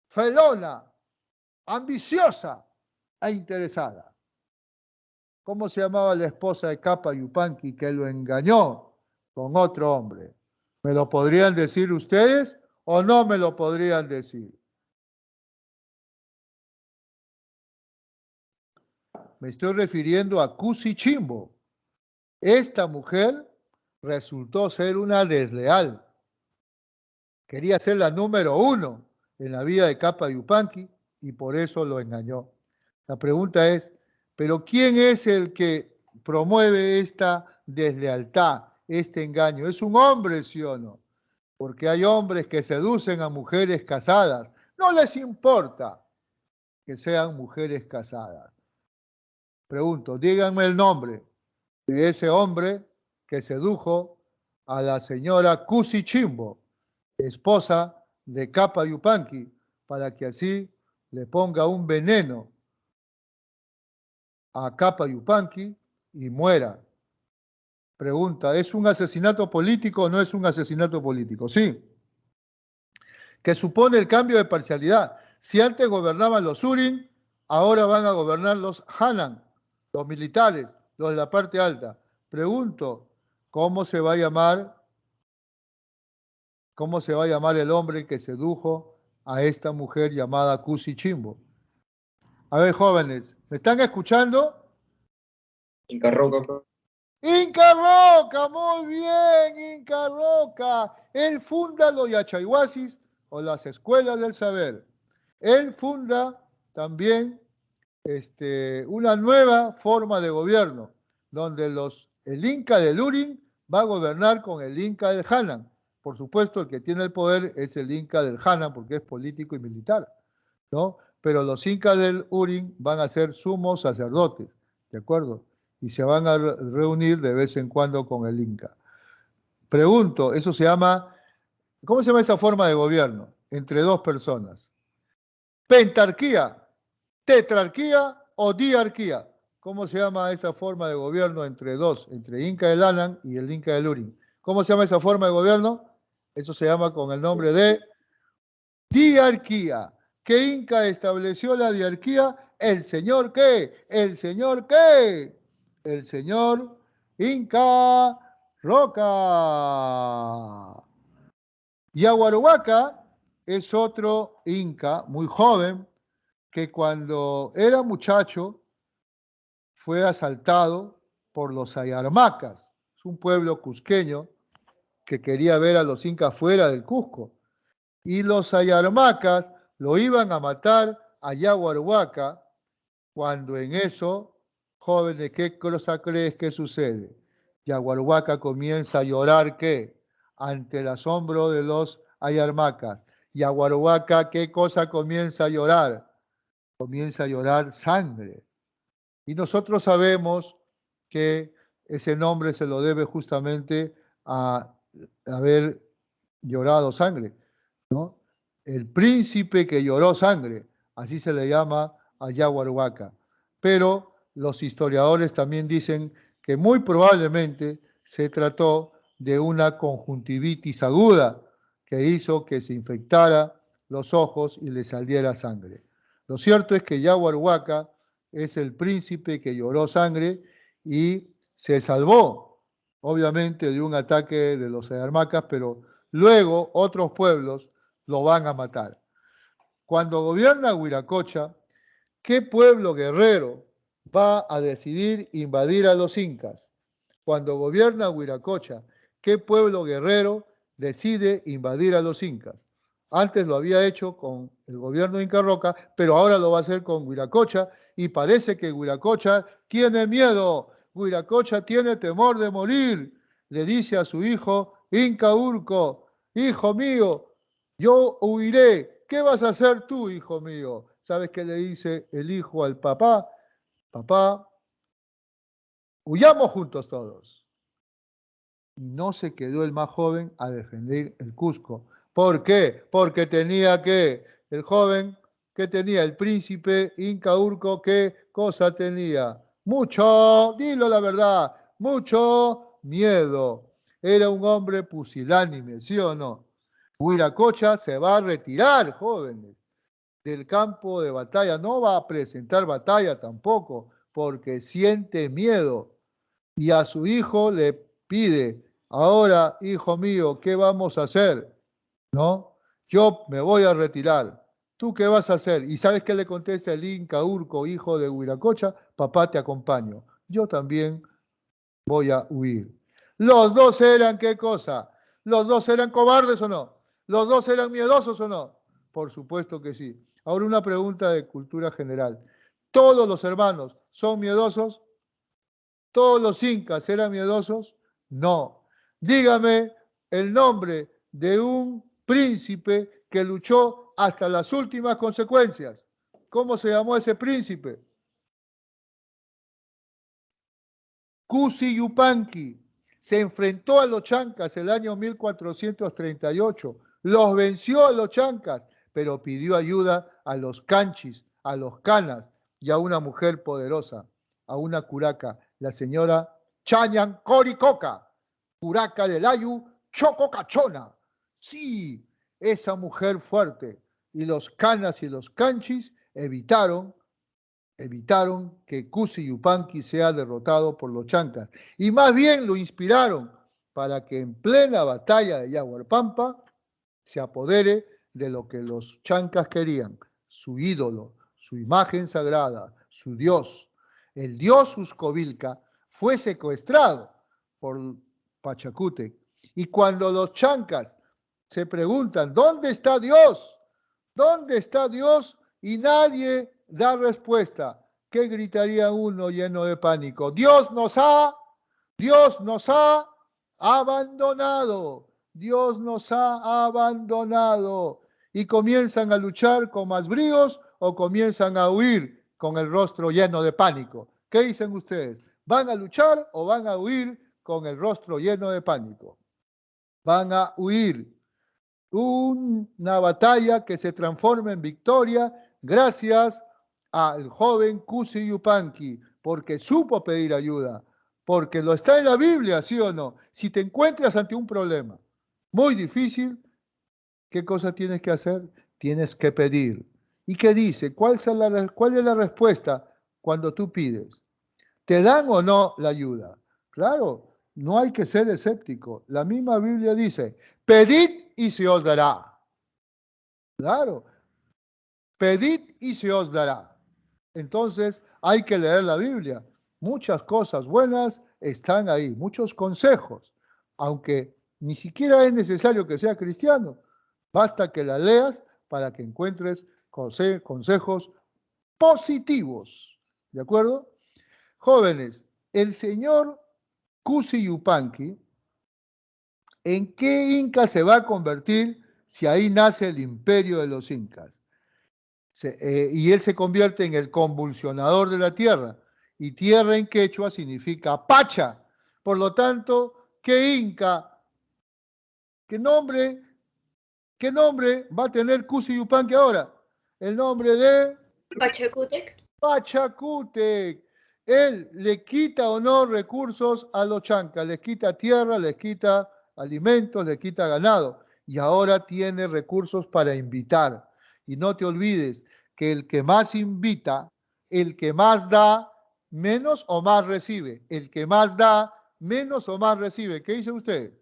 felona, ambiciosa e interesada. ¿Cómo se llamaba la esposa de Capa Yupanqui que lo engañó con otro hombre? ¿Me lo podrían decir ustedes o no me lo podrían decir? Me estoy refiriendo a Cusi Chimbo. Esta mujer resultó ser una desleal. Quería ser la número 1 en la vida de Capa Yupanqui y por eso lo engañó. La pregunta es, ¿pero quién es el que promueve esta deslealtad, este engaño? ¿Es un hombre, sí o no? Porque hay hombres que seducen a mujeres casadas. No les importa que sean mujeres casadas. Pregunto, díganme el nombre de ese hombre que sedujo a la señora Cusi Chimbo, esposa de Capa Yupanqui, para que así le ponga un veneno a Capa Yupanqui y muera. Pregunta, ¿es un asesinato político o no es un asesinato político? Sí. Que supone el cambio de parcialidad. Si antes gobernaban los Urin, ahora van a gobernar los Hanan, los militares, los de la parte alta. Pregunto, ¿cómo se va a llamar el hombre que sedujo a esta mujer llamada Cusi Chimbo? A ver, jóvenes, ¿me están escuchando? Inca Roca. Inca Roca, muy bien, Inca Roca. Él funda los Yachayhuasis o las escuelas del saber. Él funda también una nueva forma de gobierno, donde el Inca del Urin va a gobernar con el Inca del Hanan. Por supuesto, el que tiene el poder es el Inca del Hanan, porque es político y militar, ¿no? Pero los Incas del Urin van a ser sumos sacerdotes, ¿de acuerdo? Y se van a reunir de vez en cuando con el Inca. Pregunto, eso se llama, ¿cómo se llama esa forma de gobierno? Entre dos personas. Pentarquía, tetrarquía o diarquía. ¿Cómo se llama esa forma de gobierno entre dos, entre Inca del Hanan y el Inca del Urin? ¿Cómo se llama esa forma de gobierno? Eso se llama con el nombre de diarquía. ¿Qué Inca estableció la diarquía? ¿El señor qué? ¿El señor qué? El señor Inca Roca. Yaguaruaca es otro Inca muy joven que cuando era muchacho fue asaltado por los ayarmacas. Es un pueblo cusqueño que quería ver a los incas fuera del Cusco. Y los ayarmacas lo iban a matar a Yaguaruaca cuando en eso, jóvenes, ¿qué cosa crees que sucede? Yaguaruaca comienza a llorar, ¿qué? Ante el asombro de los ayarmacas. Yaguaruaca, ¿qué cosa comienza a llorar? Comienza a llorar sangre. Y nosotros sabemos que ese nombre se lo debe justamente a haber llorado sangre, ¿no? El príncipe que lloró sangre, así se le llama a Yaguaruaca. Pero los historiadores también dicen que muy probablemente se trató de una conjuntivitis aguda que hizo que se infectara los ojos y le saliera sangre. Lo cierto es que Yaguaruaca es el príncipe que lloró sangre y se salvó, obviamente, de un ataque de los Ayarmacas, pero luego otros pueblos lo van a matar. Cuando gobierna Huiracocha, ¿qué pueblo guerrero va a decidir invadir a los incas? Cuando gobierna Huiracocha, ¿qué pueblo guerrero decide invadir a los incas? Antes lo había hecho con el gobierno de Inca Roca, pero ahora lo va a hacer con Huiracocha, y parece que Huiracocha tiene miedo, Huiracocha tiene temor de morir. Le dice a su hijo Inca Urco: hijo mío, yo huiré. ¿Qué vas a hacer tú, hijo mío? ¿Sabes qué le dice el hijo al papá? Papá, huyamos juntos todos. Y no se quedó el más joven a defender el Cusco. ¿Por qué? Porque tenía que, el joven, ¿qué tenía? El príncipe Inca Urco, ¿qué cosa tenía? Mucho, dilo la verdad, mucho miedo. Era un hombre pusilánime, ¿sí o no? Huiracocha se va a retirar, jóvenes, del campo de batalla. No va a presentar batalla tampoco, porque siente miedo. Y a su hijo le pide: ahora, hijo mío, ¿qué vamos a hacer? ¿No? Yo me voy a retirar. ¿Tú qué vas a hacer? ¿Y sabes qué le contesta el Inca Urco, hijo de Huiracocha? Papá, te acompaño. Yo también voy a huir. ¿Los dos eran qué cosa? ¿Los dos eran cobardes o no? ¿Los dos eran miedosos o no? Por supuesto que sí. Ahora una pregunta de cultura general. ¿Todos los hermanos son miedosos? ¿Todos los incas eran miedosos? No. Dígame el nombre de un príncipe que luchó hasta las últimas consecuencias. ¿Cómo se llamó ese príncipe? Cusi Yupanqui. Se enfrentó a los chancas el año 1438. Los venció a los chancas, pero pidió ayuda a los canchis, a los canas y a una mujer poderosa, a una curaca, la señora Chañan Coricoca, curaca del Ayu Chococachona. Sí, esa mujer fuerte. Y los canas y los canchis evitaron que Cusi Yupanqui sea derrotado por los chancas. Y más bien lo inspiraron para que en plena batalla de Yaguarpampa se apodere de lo que los chancas querían: su ídolo, su imagen sagrada, su dios. El dios Uscovilca fue secuestrado por Pachacútec. Y cuando los chancas se preguntan: ¿dónde está Dios? ¿Dónde está Dios? Y nadie da respuesta. ¿Qué gritaría uno lleno de pánico? Dios nos ha abandonado. Dios nos ha abandonado. Y comienzan a luchar con más bríos o comienzan a huir con el rostro lleno de pánico. ¿Qué dicen ustedes? ¿Van a luchar o van a huir con el rostro lleno de pánico? Van a huir. Una batalla que se transforma en victoria gracias al joven Cusi Yupanqui, porque supo pedir ayuda, porque lo está en la Biblia, ¿sí o no? Si te encuentras ante un problema muy difícil, ¿qué cosa tienes que hacer? Tienes que pedir. ¿Y qué dice? ¿Cuál es la respuesta cuando tú pides? ¿Te dan o no la ayuda? Claro, no hay que ser escéptico. La misma Biblia dice: pedid y se os dará. Claro, pedid y se os dará. Entonces hay que leer la Biblia. Muchas cosas buenas están ahí, muchos consejos, aunque ni siquiera es necesario que sea cristiano. Basta que la leas para que encuentres consejos positivos. ¿De acuerdo? Jóvenes, el señor Cusi Yupanqui, ¿en qué inca se va a convertir si ahí nace el imperio de los incas? Y él se convierte en el convulsionador de la tierra. Y tierra en quechua significa pacha. Por lo tanto, ¿qué inca? ¿Qué nombre va a tener Cusi Yupanqui ahora? El nombre de Pachacútec. Pachacútec. Él le quita o no recursos a los chancas, les quita tierra, les quita alimentos, les quita ganado. Y ahora tiene recursos para invitar. Y no te olvides que el que más invita El que más da, menos o más recibe. El que más da, menos o más recibe. ¿Qué dice usted?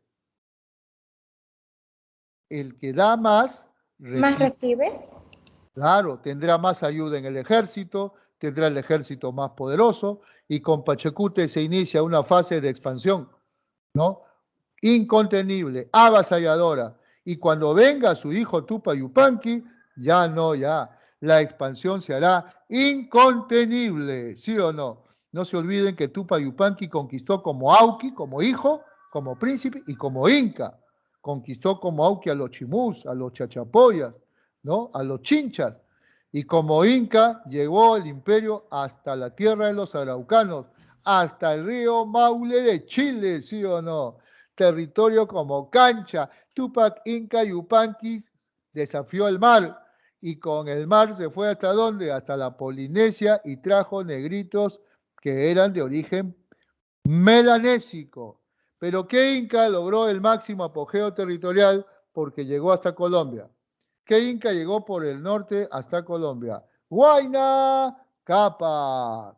El que da más, ¿Más recibe? Claro, tendrá más ayuda en el ejército, tendrá el ejército más poderoso y con Pachacute se inicia una fase de expansión, ¿no? Incontenible, avasalladora. Y cuando venga su hijo Tupac Yupanqui, ya no, ya. La expansión se hará incontenible, ¿sí o no? No se olviden que Tupac Yupanqui conquistó como Auqui, como hijo, como príncipe y como inca. Conquistó como Auqui a los chimús, a los chachapoyas, ¿no? A los chinchas. Y como inca llegó el imperio hasta la tierra de los araucanos, hasta el río Maule de Chile, ¿sí o no? Territorio como cancha. Tupac Inca Yupanqui desafió el mar y con el mar se fue hasta dónde? Hasta la Polinesia y trajo negritos que eran de origen melanésico. Pero ¿qué Inca logró el máximo apogeo territorial? Porque llegó hasta Colombia. ¿Qué Inca llegó por el norte hasta Colombia? Huayna Cápac.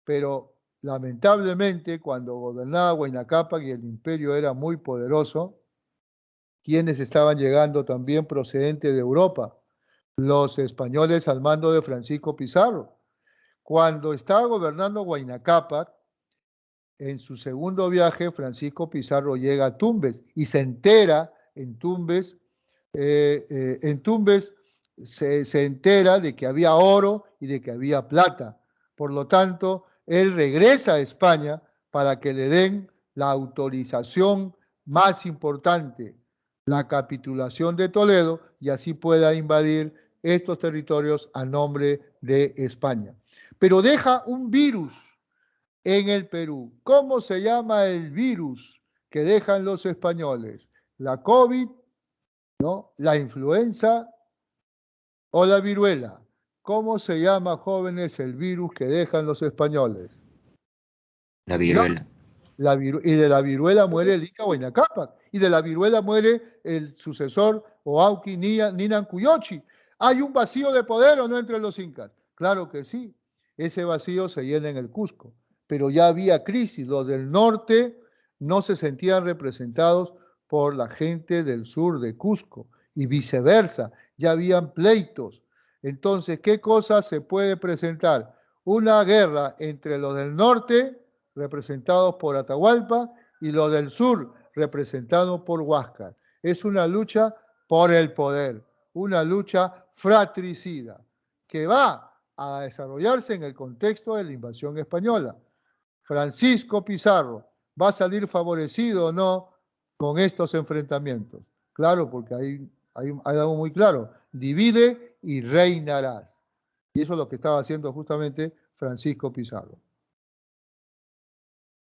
Pero lamentablemente, cuando gobernaba Huayna Cápac y el imperio era muy poderoso, quienes estaban llegando también procedentes de Europa, los españoles al mando de Francisco Pizarro. Cuando estaba gobernando Huayna Cápac, en su segundo viaje, Francisco Pizarro llega a Tumbes y se entera en Tumbes, se entera de que había oro y de que había plata. Por lo tanto, él regresa a España para que le den la autorización más importante, la capitulación de Toledo, y así pueda invadir estos territorios a nombre de España. Pero deja un virus en el Perú. ¿Cómo se llama el virus que dejan los españoles? ¿La COVID, ¿no? ¿La influenza o la viruela? ¿Cómo se llama, jóvenes, el virus que dejan los españoles? La viruela. Y de la viruela muere el Inca Huayna Cápac, y de la viruela muere el sucesor Oauqui Ninan Cuyochi. ¿Hay un vacío de poder o no entre los incas? Claro que sí. Ese vacío se llena en el Cusco, pero ya había crisis. Los del norte no se sentían representados por la gente del sur de Cusco y viceversa. Ya habían pleitos. Entonces, ¿qué cosa se puede presentar? Una guerra entre los del norte, representados por Atahualpa, y los del sur, representados por Huáscar. Es una lucha por el poder, una lucha fratricida, que va a desarrollarse en el contexto de la invasión española. Francisco Pizarro, ¿va a salir favorecido o no con estos enfrentamientos? Claro, porque hay algo muy claro: divide y reinarás. Y eso es lo que estaba haciendo justamente Francisco Pizarro.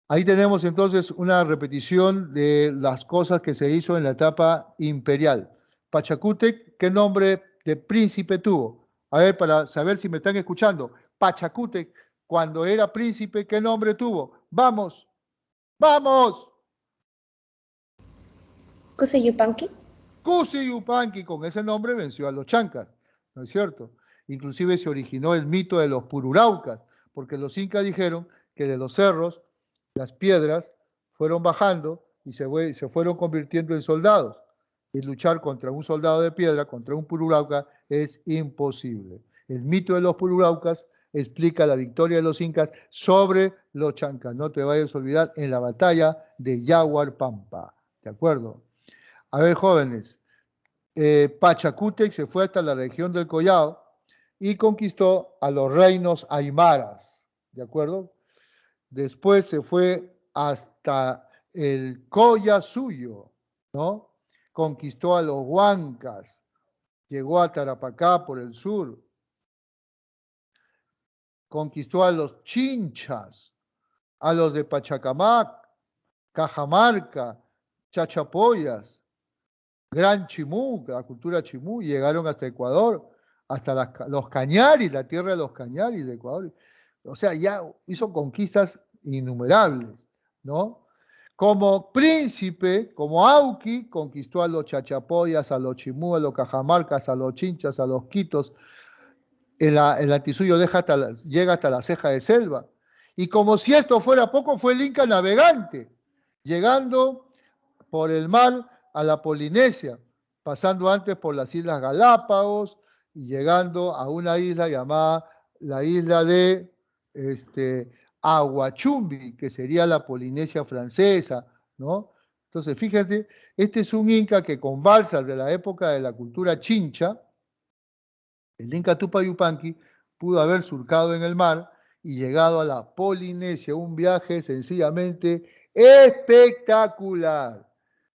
Ahí tenemos entonces una repetición de las cosas que se hizo en la etapa imperial. Pachacútec, ¿qué nombre de príncipe tuvo? A ver, para saber si me están escuchando. Pachacútec, cuando era príncipe, ¿qué nombre tuvo? ¡Vamos! ¡Vamos! ¿Cusi Yupanqui? Cusi Yupanqui, con ese nombre venció a los chancas, ¿no es cierto? Inclusive se originó el mito de los pururaucas, porque los incas dijeron que de los cerros las piedras fueron bajando y se fueron convirtiendo en soldados. Y luchar contra un soldado de piedra, contra un pururauca, es imposible. El mito de los pururaucas explica la victoria de los incas sobre los chancas. No te vayas a olvidar, en la batalla de Yaguarpampa. ¿De acuerdo? A ver, jóvenes, Pachacútec se fue hasta la región del Collao y conquistó a los reinos aymaras. ¿De acuerdo? Después se fue hasta el Collasuyo, ¿no? Conquistó a los huancas, llegó a Tarapacá por el sur, conquistó a los chinchas, a los de Pachacamac, Cajamarca, Chachapoyas, Gran Chimú, la cultura Chimú, y llegaron hasta Ecuador, hasta los Cañaris, la tierra de los Cañaris de Ecuador. O sea, ya hizo conquistas innumerables, ¿no? Como príncipe, como Auqui, conquistó a los Chachapoyas, a los Chimú, a los Cajamarcas, a los Chinchas, a los Quitos, el Antisuyo llega hasta la ceja de selva. Y como si esto fuera poco, fue el Inca navegante, llegando por el mar a la Polinesia, pasando antes por las Islas Galápagos y llegando a una isla llamada la isla de Aguachumbi, que sería la Polinesia francesa, ¿no? Entonces, fíjate, este es un Inca que con balsas de la época de la cultura chincha, el Inca Tupac Yupanqui pudo haber surcado en el mar y llegado a la Polinesia, un viaje sencillamente espectacular.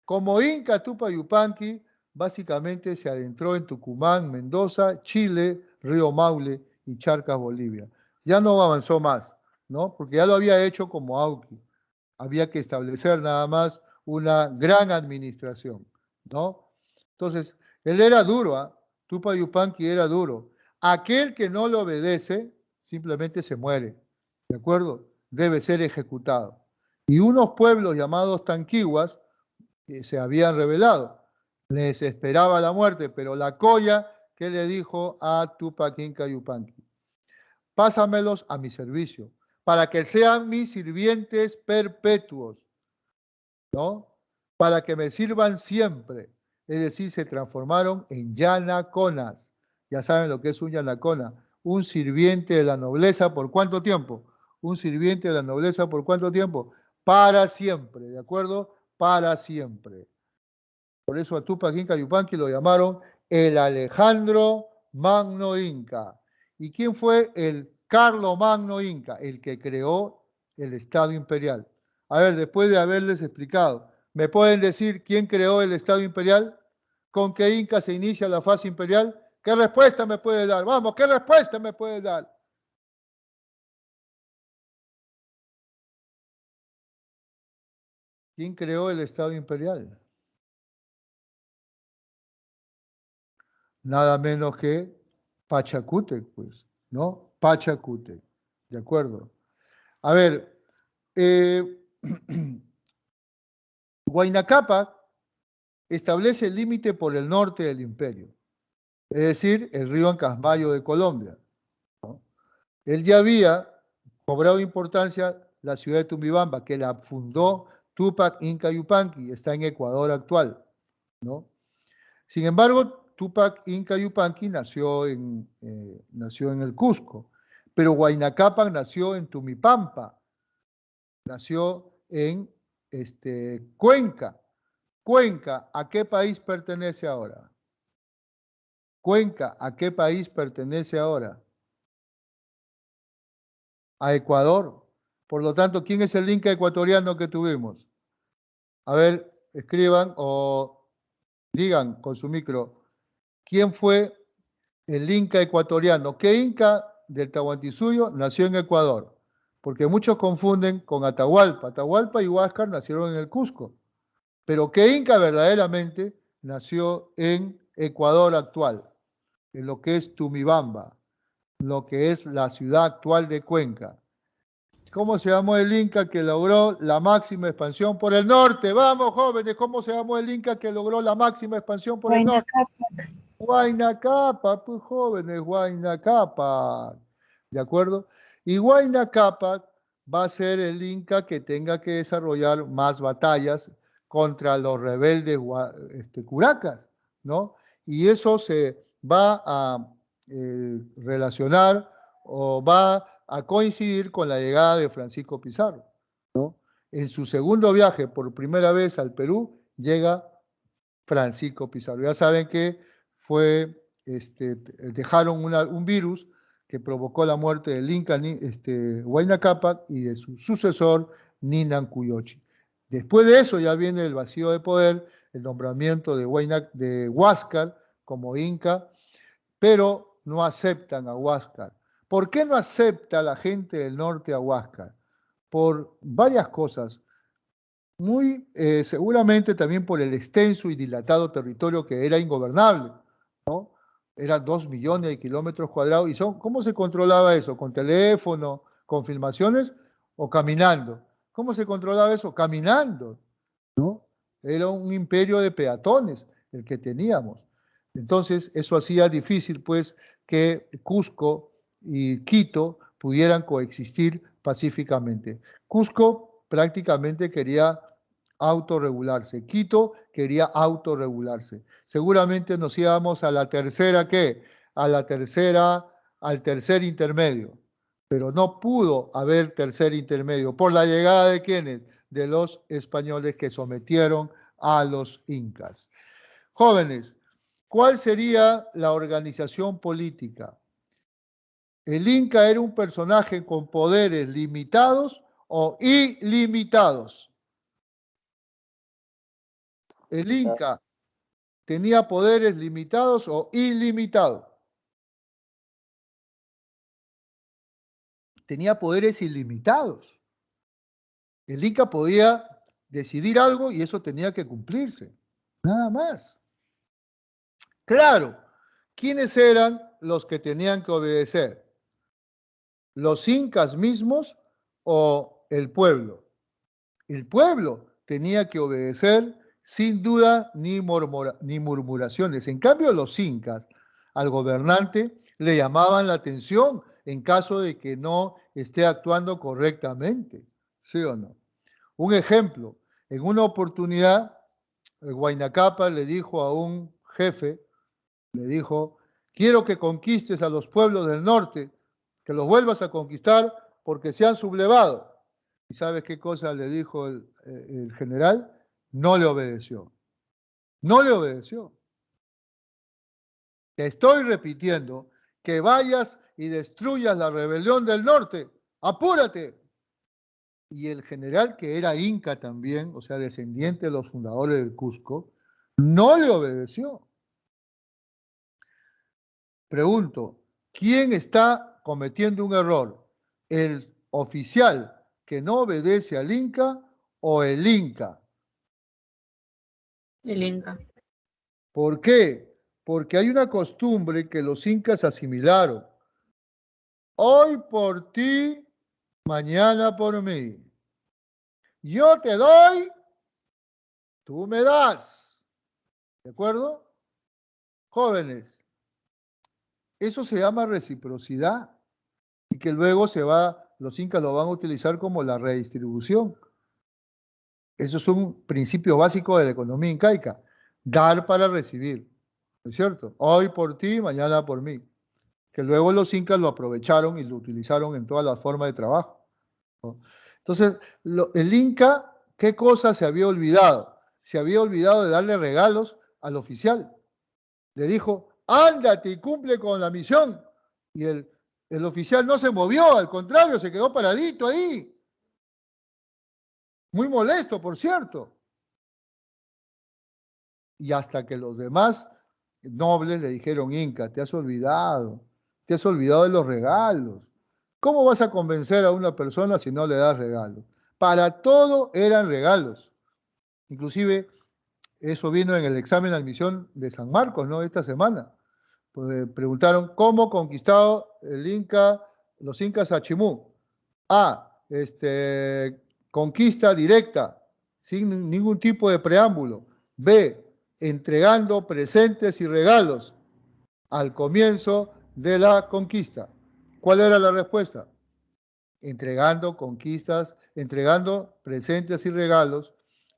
Como Inca Tupac Yupanqui, básicamente se adentró en Tucumán, Mendoza, Chile, Río Maule y Charcas, Bolivia. Ya no avanzó más, ¿no? Porque ya lo había hecho como Auqui. Había que establecer nada más una gran administración, ¿no? Entonces, él era duro, ¿eh? Tupac Yupanqui era duro. Aquel que no lo obedece simplemente se muere, ¿de acuerdo? Debe ser ejecutado. Y unos pueblos llamados Tanquihuas que se habían rebelado, les esperaba la muerte, pero la colla que le dijo a Tupac Inca Yupanqui: pásamelos a mi servicio, para que sean mis sirvientes perpetuos, ¿no? Para que me sirvan siempre. Es decir, se transformaron en yanaconas. Ya saben lo que es un yanacona, un sirviente de la nobleza. ¿Por cuánto tiempo? Un sirviente de la nobleza, ¿por cuánto tiempo? Para siempre, ¿de acuerdo? Para siempre. Por eso a Tupac Inca Yupanqui lo llamaron el Alejandro Magno Inca. ¿Y quién fue el Carlo Magno Inca? El que creó el Estado Imperial. A ver, después de haberles explicado, ¿me pueden decir quién creó el Estado Imperial? ¿Con qué Inca se inicia la fase imperial? ¿Qué respuesta me puede dar? Vamos, ¿qué respuesta me puede dar? ¿Quién creó el Estado Imperial? Nada menos que Pachacútec, pues, ¿no? Pachacútec, ¿de acuerdo? A ver, Huayna Cápac establece el límite por el norte del imperio, es decir, el río Ancasmayo de Colombia, ¿no? Él ya había cobrado importancia la ciudad de Tumbibamba, que la fundó Tupac Inca Yupanqui, está en Ecuador actual, ¿no? Sin embargo, Tupac Inca Yupanqui nació en el Cusco, pero Huayna Cápac nació en Tumipampa, nació en Cuenca. Cuenca, ¿a qué país pertenece ahora? Cuenca, ¿a qué país pertenece ahora? A Ecuador. Por lo tanto, ¿quién es el Inca ecuatoriano que tuvimos? A ver, escriban o digan con su micro, ¿quién fue el Inca ecuatoriano? ¿Qué Inca del Tahuantinsuyo nació en Ecuador? Porque muchos confunden con Atahualpa. Atahualpa y Huáscar nacieron en el Cusco. Pero ¿qué Inca verdaderamente nació en Ecuador actual? En lo que es Tumibamba, lo que es la ciudad actual de Cuenca. ¿Cómo se llamó el Inca que logró la máxima expansión por el norte? Vamos, jóvenes, ¿cómo se llamó el Inca que logró la máxima expansión por el norte? Huayna Cápac, pues jóvenes, Huayna Cápac, ¿de acuerdo? Y Huayna Cápac va a ser el Inca que tenga que desarrollar más batallas contra los rebeldes curacas, ¿no? Y eso se va a relacionar o va a coincidir con la llegada de Francisco Pizarro, ¿no? En su segundo viaje, por primera vez al Perú, llega Francisco Pizarro. Ya saben que dejaron un virus que provocó la muerte del Inca Huayna Cápac y de su sucesor Ninan Cuyochi. Después de eso ya viene el vacío de poder, el nombramiento de Huáscar como Inca, pero no aceptan a Huáscar. ¿Por qué no acepta la gente del norte a Huáscar? Por varias cosas. Muy seguramente también por el extenso y dilatado territorio que era ingobernable, ¿no? Eran 2 millones de kilómetros cuadrados. ¿Y cómo se controlaba eso? ¿Con teléfono, con filmaciones o caminando? ¿Cómo se controlaba eso? Caminando, ¿no? Era un imperio de peatones el que teníamos. Entonces, eso hacía difícil, pues, que Cusco y Quito pudieran coexistir pacíficamente. Cusco prácticamente quería autorregularse. Quito quería autorregularse. Seguramente nos íbamos a la tercera, ¿qué? Al tercer intermedio. Pero no pudo haber tercer intermedio por la llegada de ¿quiénes? De los españoles que sometieron a los incas. Jóvenes, ¿cuál sería la organización política? ¿El Inca era un personaje con poderes limitados o ilimitados? ¿El Inca tenía poderes limitados o ilimitados? Tenía poderes ilimitados. El Inca podía decidir algo y eso tenía que cumplirse. Nada más. Claro, ¿quiénes eran los que tenían que obedecer? ¿Los incas mismos o el pueblo? El pueblo tenía que obedecer sin duda ni murmuraciones. En cambio, los incas al gobernante le llamaban la atención en caso de que no esté actuando correctamente. ¿Sí o no? Un ejemplo, en una oportunidad, el Huayna Cápac le dijo a un jefe, le dijo, quiero que conquistes a los pueblos del norte, que los vuelvas a conquistar porque se han sublevado. ¿Y sabes qué cosa le dijo el general? No le obedeció. No le obedeció. Te estoy repitiendo que vayas y destruyas la rebelión del norte. ¡Apúrate! Y el general, que era inca también, o sea, descendiente de los fundadores del Cusco, no le obedeció. Pregunto, ¿quién está cometiendo un error? ¿El oficial que no obedece al Inca o el Inca? El Inca. ¿Por qué? Porque hay una costumbre que los incas asimilaron. Hoy por ti, mañana por mí. Yo te doy, tú me das. ¿De acuerdo? Jóvenes, eso se llama reciprocidad y que luego los incas lo van a utilizar como la redistribución. Eso es un principio básico de la economía incaica. Dar para recibir. ¿No es cierto? Hoy por ti, mañana por mí. Que luego los incas lo aprovecharon y lo utilizaron en todas las formas de trabajo, ¿no? Entonces, el inca, ¿qué cosa se había olvidado? Se había olvidado de darle regalos al oficial. Le dijo, ándate y cumple con la misión. Y el oficial no se movió, al contrario, se quedó paradito ahí. Muy molesto, por cierto. Y hasta que los demás nobles le dijeron, Inca, te has olvidado de los regalos. ¿Cómo vas a convencer a una persona si no le das regalos? Para todo eran regalos. Inclusive, eso vino en el examen de admisión de San Marcos, ¿no? Esta semana. Pues, preguntaron, ¿cómo conquistado los incas a Chimú? A, conquista directa, sin ningún tipo de preámbulo. B, entregando presentes y regalos al comienzo de la conquista. ¿Cuál era la respuesta? Entregando presentes y regalos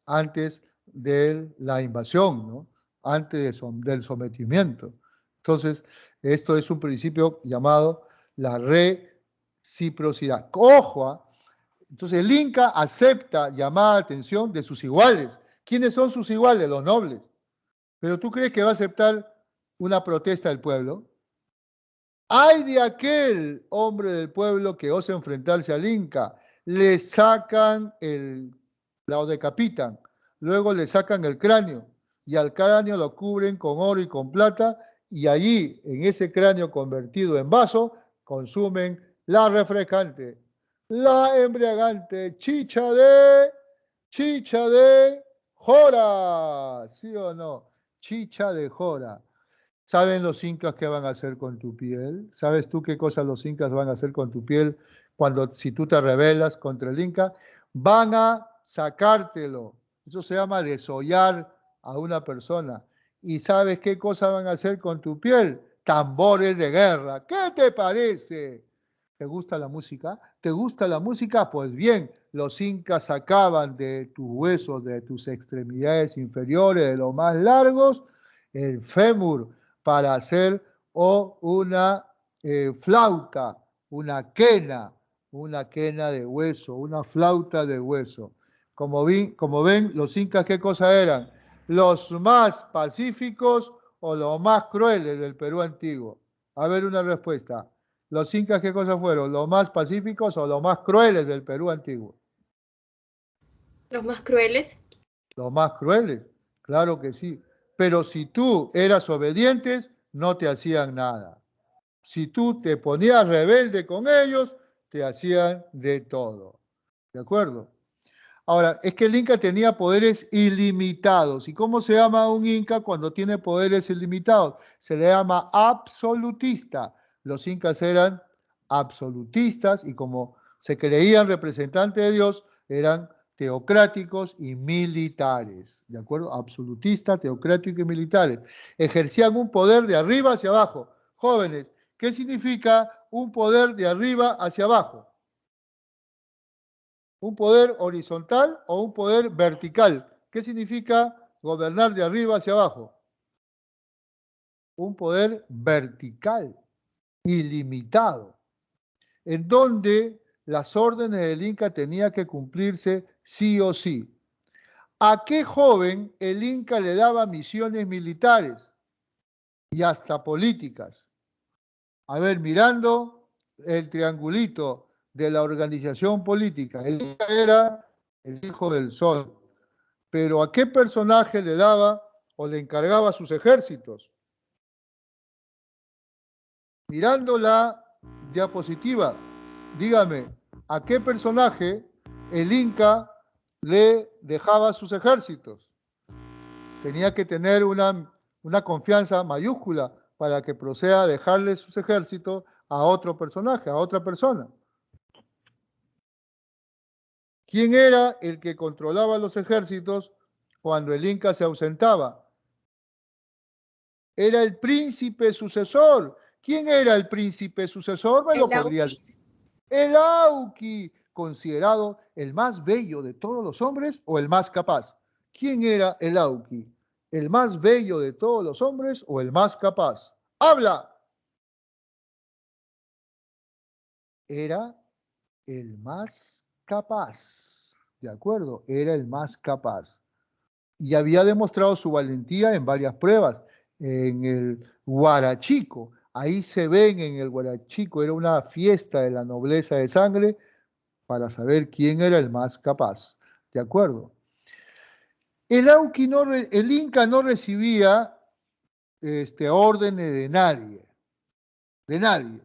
antes de la invasión, ¿no? Antes del sometimiento. Entonces, esto es un principio llamado la reciprocidad. ¡Ojo! Entonces, el Inca acepta llamada atención de sus iguales. ¿Quiénes son sus iguales? Los nobles. ¿Pero tú crees que va a aceptar una protesta del pueblo? ¡Ay de aquel hombre del pueblo que osa enfrentarse al Inca! Le sacan lo decapitan, luego le sacan el cráneo y al cráneo lo cubren con oro y con plata y allí, en ese cráneo convertido en vaso, consumen la refrescante, la embriagante chicha de jora, ¿sí o no? Chicha de jora. ¿Saben los incas qué van a hacer con tu piel? ¿Sabes tú qué cosas los incas van a hacer con tu piel si tú te rebelas contra el inca? Van a sacártelo. Eso se llama desollar a una persona. ¿Y sabes qué cosa van a hacer con tu piel? tambores de guerra. ¿Qué te parece? ¿Te gusta la música? ¿Te gusta la música? Pues bien, los incas sacaban de tus huesos, de tus extremidades inferiores, de los más largos, el fémur para hacer una flauta, una quena de hueso, una flauta de hueso. Como ven, los incas, ¿qué cosa eran? ¿Los más pacíficos o los más crueles del Perú antiguo? A ver una respuesta. ¿Los incas qué cosa fueron? ¿Los más pacíficos o los más crueles del Perú antiguo? Los más crueles. Los más crueles, claro que sí. Pero si tú eras obediente, no te hacían nada. Si tú te ponías rebelde con ellos, te hacían de todo. ¿De acuerdo? Ahora, es que el Inca tenía poderes ilimitados. ¿Y cómo se llama un Inca cuando tiene poderes ilimitados? Se le llama absolutista. Los Incas eran absolutistas y como se creían representantes de Dios, eran teocráticos y militares. ¿De acuerdo? Absolutistas, teocráticos y militares. Ejercían un poder de arriba hacia abajo. Jóvenes, ¿qué significa un poder de arriba hacia abajo? ¿Un poder horizontal o un poder vertical? ¿Qué significa gobernar de arriba hacia abajo? Un poder vertical, ilimitado, en donde las órdenes del Inca tenían que cumplirse sí o sí. ¿A qué joven el Inca le daba misiones militares y hasta políticas? A ver, mirando el triangulito de la organización política, el Inca era el hijo del sol. Pero ¿a qué personaje le daba o le encargaba sus ejércitos? Mirando la diapositiva, dígame, ¿a qué personaje el Inca le dejaba sus ejércitos? Tenía que tener una confianza mayúscula para que proceda a dejarle sus ejércitos a otro personaje, a otra persona. ¿Quién era el que controlaba los ejércitos cuando el Inca se ausentaba? Era el príncipe sucesor. ¿Quién era el príncipe sucesor? Me lo podrías decir. El Auqui, considerado el más bello de todos los hombres o el más capaz. ¿Quién era el Auqui? ¿El más bello de todos los hombres o el más capaz? ¡Habla! Era el más capaz. ¿De acuerdo? Era el más capaz. Y había demostrado su valentía en varias pruebas. En el Huarachico, ahí se ven en el Huarachico, era una fiesta de la nobleza de sangre para saber quién era el más capaz. ¿De acuerdo? El Inca no recibía órdenes de nadie. De nadie.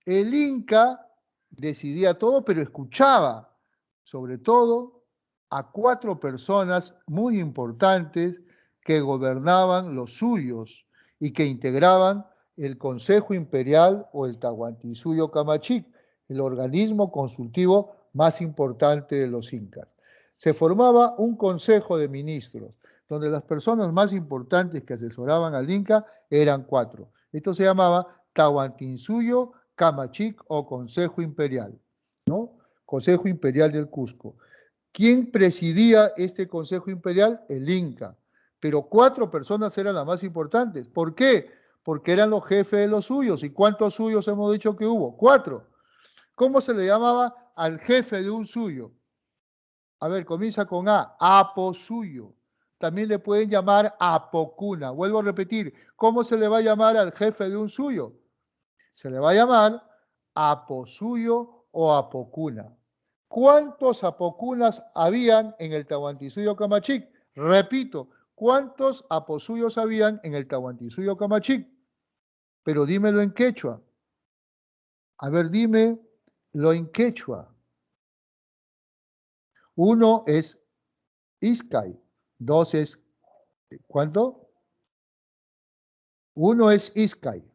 El Inca decidía todo, pero escuchaba, sobre todo, a 4 personas muy importantes que gobernaban los suyos y que integraban el Consejo Imperial o el Tahuantinsuyo Camachic, el organismo consultivo más importante de los incas. Se formaba un consejo de ministros, donde las personas más importantes que asesoraban al Inca eran 4. Esto se llamaba Tahuantinsuyo Camachic o Consejo Imperial, ¿no? Consejo Imperial del Cusco. ¿Quién presidía este Consejo Imperial? El Inca. Pero 4 personas eran las más importantes. ¿Por qué? Porque eran los jefes de los suyos. ¿Y cuántos suyos hemos dicho que hubo? 4. ¿Cómo se le llamaba al jefe de un suyo? A ver, comienza con A, Aposuyo. También le pueden llamar Apocuna. Vuelvo a repetir, ¿cómo se le va a llamar al jefe de un suyo? Se le va a llamar Aposuyo o Apocuna. ¿Cuántos Apocunas habían en el Tahuantinsuyo Camachic? Repito, ¿cuántos Aposuyos habían en el Tahuantinsuyo Camachic? Pero dímelo en quechua. A ver, dímelo en quechua. 1 es Iskay, 2 es, ¿cuánto? 1 es Iskay,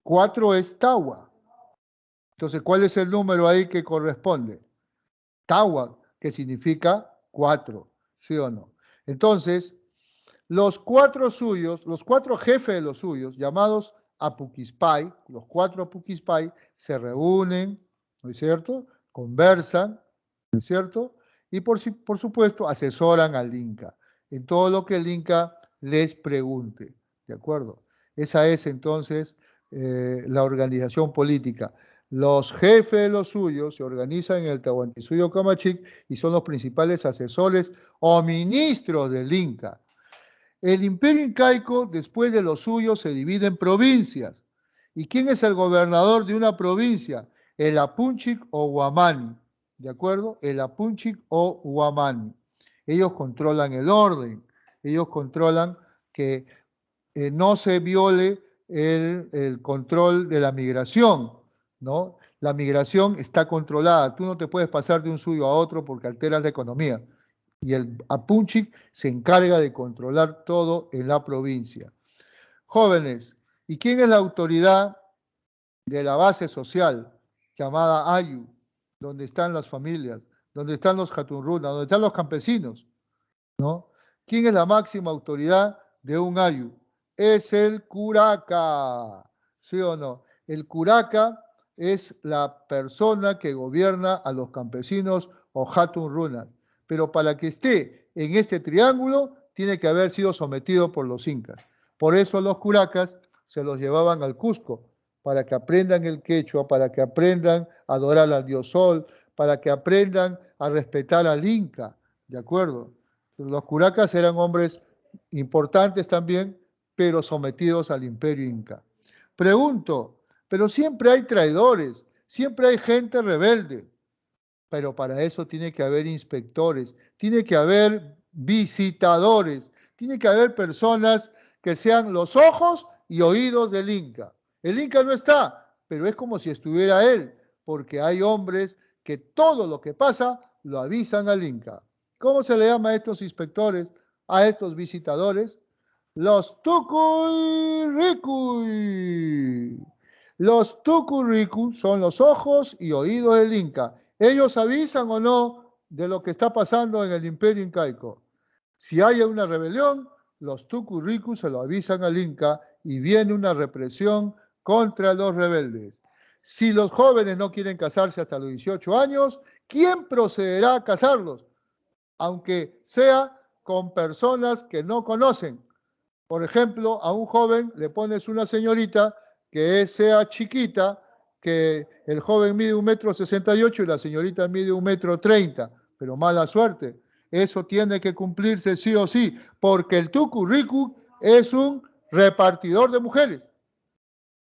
4 es Tawa. Entonces, ¿cuál es el número ahí que corresponde? Tawa, que significa 4, ¿sí o no? Entonces, Los cuatro jefes de los suyos, llamados Apuquispay, los cuatro Apuquispay, se reúnen, ¿no es cierto? Conversan, ¿no es cierto? Y por supuesto asesoran al Inca en todo lo que el Inca les pregunte, ¿de acuerdo? Esa es entonces la organización política. Los jefes de los suyos se organizan en el Tahuantinsuyo Camachic y son los principales asesores o ministros del Inca. El imperio incaico, después de los suyos, se divide en provincias. ¿Y quién es el gobernador de una provincia? El Apunchic o Huamani, ¿de acuerdo? El Apunchic o Huamani. Ellos controlan el orden, ellos controlan que no se viole el control de la migración, ¿no? La migración está controlada, tú no te puedes pasar de un suyo a otro porque alteras la economía. Y el Apunchic se encarga de controlar todo en la provincia. Jóvenes, ¿y quién es la autoridad de la base social llamada Ayu? Donde están las familias, donde están los Jatunruna, donde están los campesinos, ¿no? ¿Quién es la máxima autoridad de un Ayu? Es el curaca, ¿sí o no? El curaca es la persona que gobierna a los campesinos o Jatunrunas. Pero para que esté en este triángulo, tiene que haber sido sometido por los incas. Por eso los curacas se los llevaban al Cusco, para que aprendan el quechua, para que aprendan a adorar al dios Sol, para que aprendan a respetar al Inca, ¿de acuerdo? Los curacas eran hombres importantes también, pero sometidos al imperio Inca. Pregunto, pero siempre hay traidores, siempre hay gente rebelde. Pero para eso tiene que haber inspectores, tiene que haber visitadores, tiene que haber personas que sean los ojos y oídos del Inca. El Inca no está, pero es como si estuviera él, porque hay hombres que todo lo que pasa lo avisan al Inca. ¿Cómo se le llama a estos inspectores, a estos visitadores? Los tucurricuy. Los tucurricuy son los ojos y oídos del Inca. ¿Ellos avisan o no de lo que está pasando en el imperio incaico? Si hay una rebelión, los tucurricus se lo avisan al Inca y viene una represión contra los rebeldes. Si los jóvenes no quieren casarse hasta los 18 años, ¿quién procederá a casarlos? Aunque sea con personas que no conocen. Por ejemplo, a un joven le pones una señorita que sea chiquita, que el joven mide 1,68 m y la señorita mide 1,30 m, pero mala suerte. Eso tiene que cumplirse sí o sí, porque el tucurricu es un repartidor de mujeres,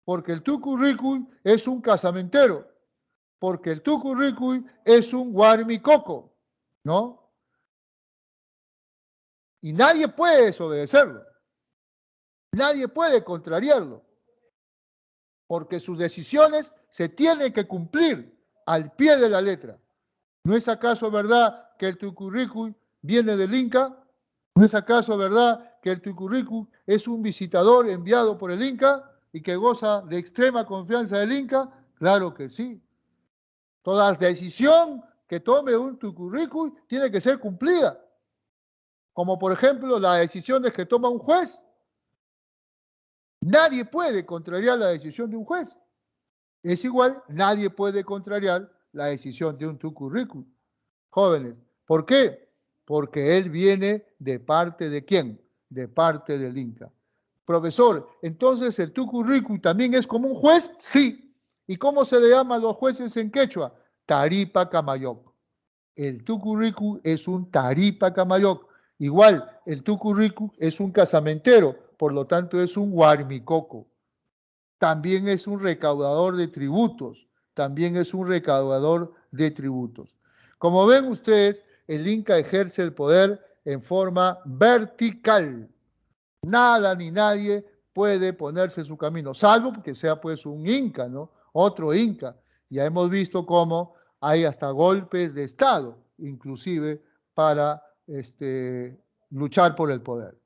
porque el tucurricu es un casamentero, porque el tucurricu es un guarmicoco, ¿no? Y nadie puede desobedecerlo, nadie puede contrariarlo, porque sus decisiones se tienen que cumplir al pie de la letra. ¿No es acaso verdad que el tucurricu viene del Inca? ¿No es acaso verdad que el tucurricu es un visitador enviado por el Inca y que goza de extrema confianza del Inca? Claro que sí. Toda decisión que tome un tucurricu tiene que ser cumplida. Como por ejemplo las decisiones que toma un juez. Nadie puede contrariar la decisión de un juez. Es igual, nadie puede contrariar la decisión de un tucurricu. Jóvenes, ¿por qué? Porque él viene de parte de ¿quién? De parte del Inca. Profesor, entonces el tucurricu también es como un juez, sí. ¿Y cómo se le llama a los jueces en quechua? Taripa Camayoc. El tucurricu es un Taripa Camayoc. Igual, el tucurricu es un casamentero, por lo tanto es un guarmicoco. También es un recaudador de tributos. También es un recaudador de tributos. Como ven ustedes, el Inca ejerce el poder en forma vertical. Nada ni nadie puede ponerse en su camino, salvo que sea pues un Inca, ¿no? Otro Inca. Ya hemos visto cómo hay hasta golpes de Estado, inclusive para luchar por el poder.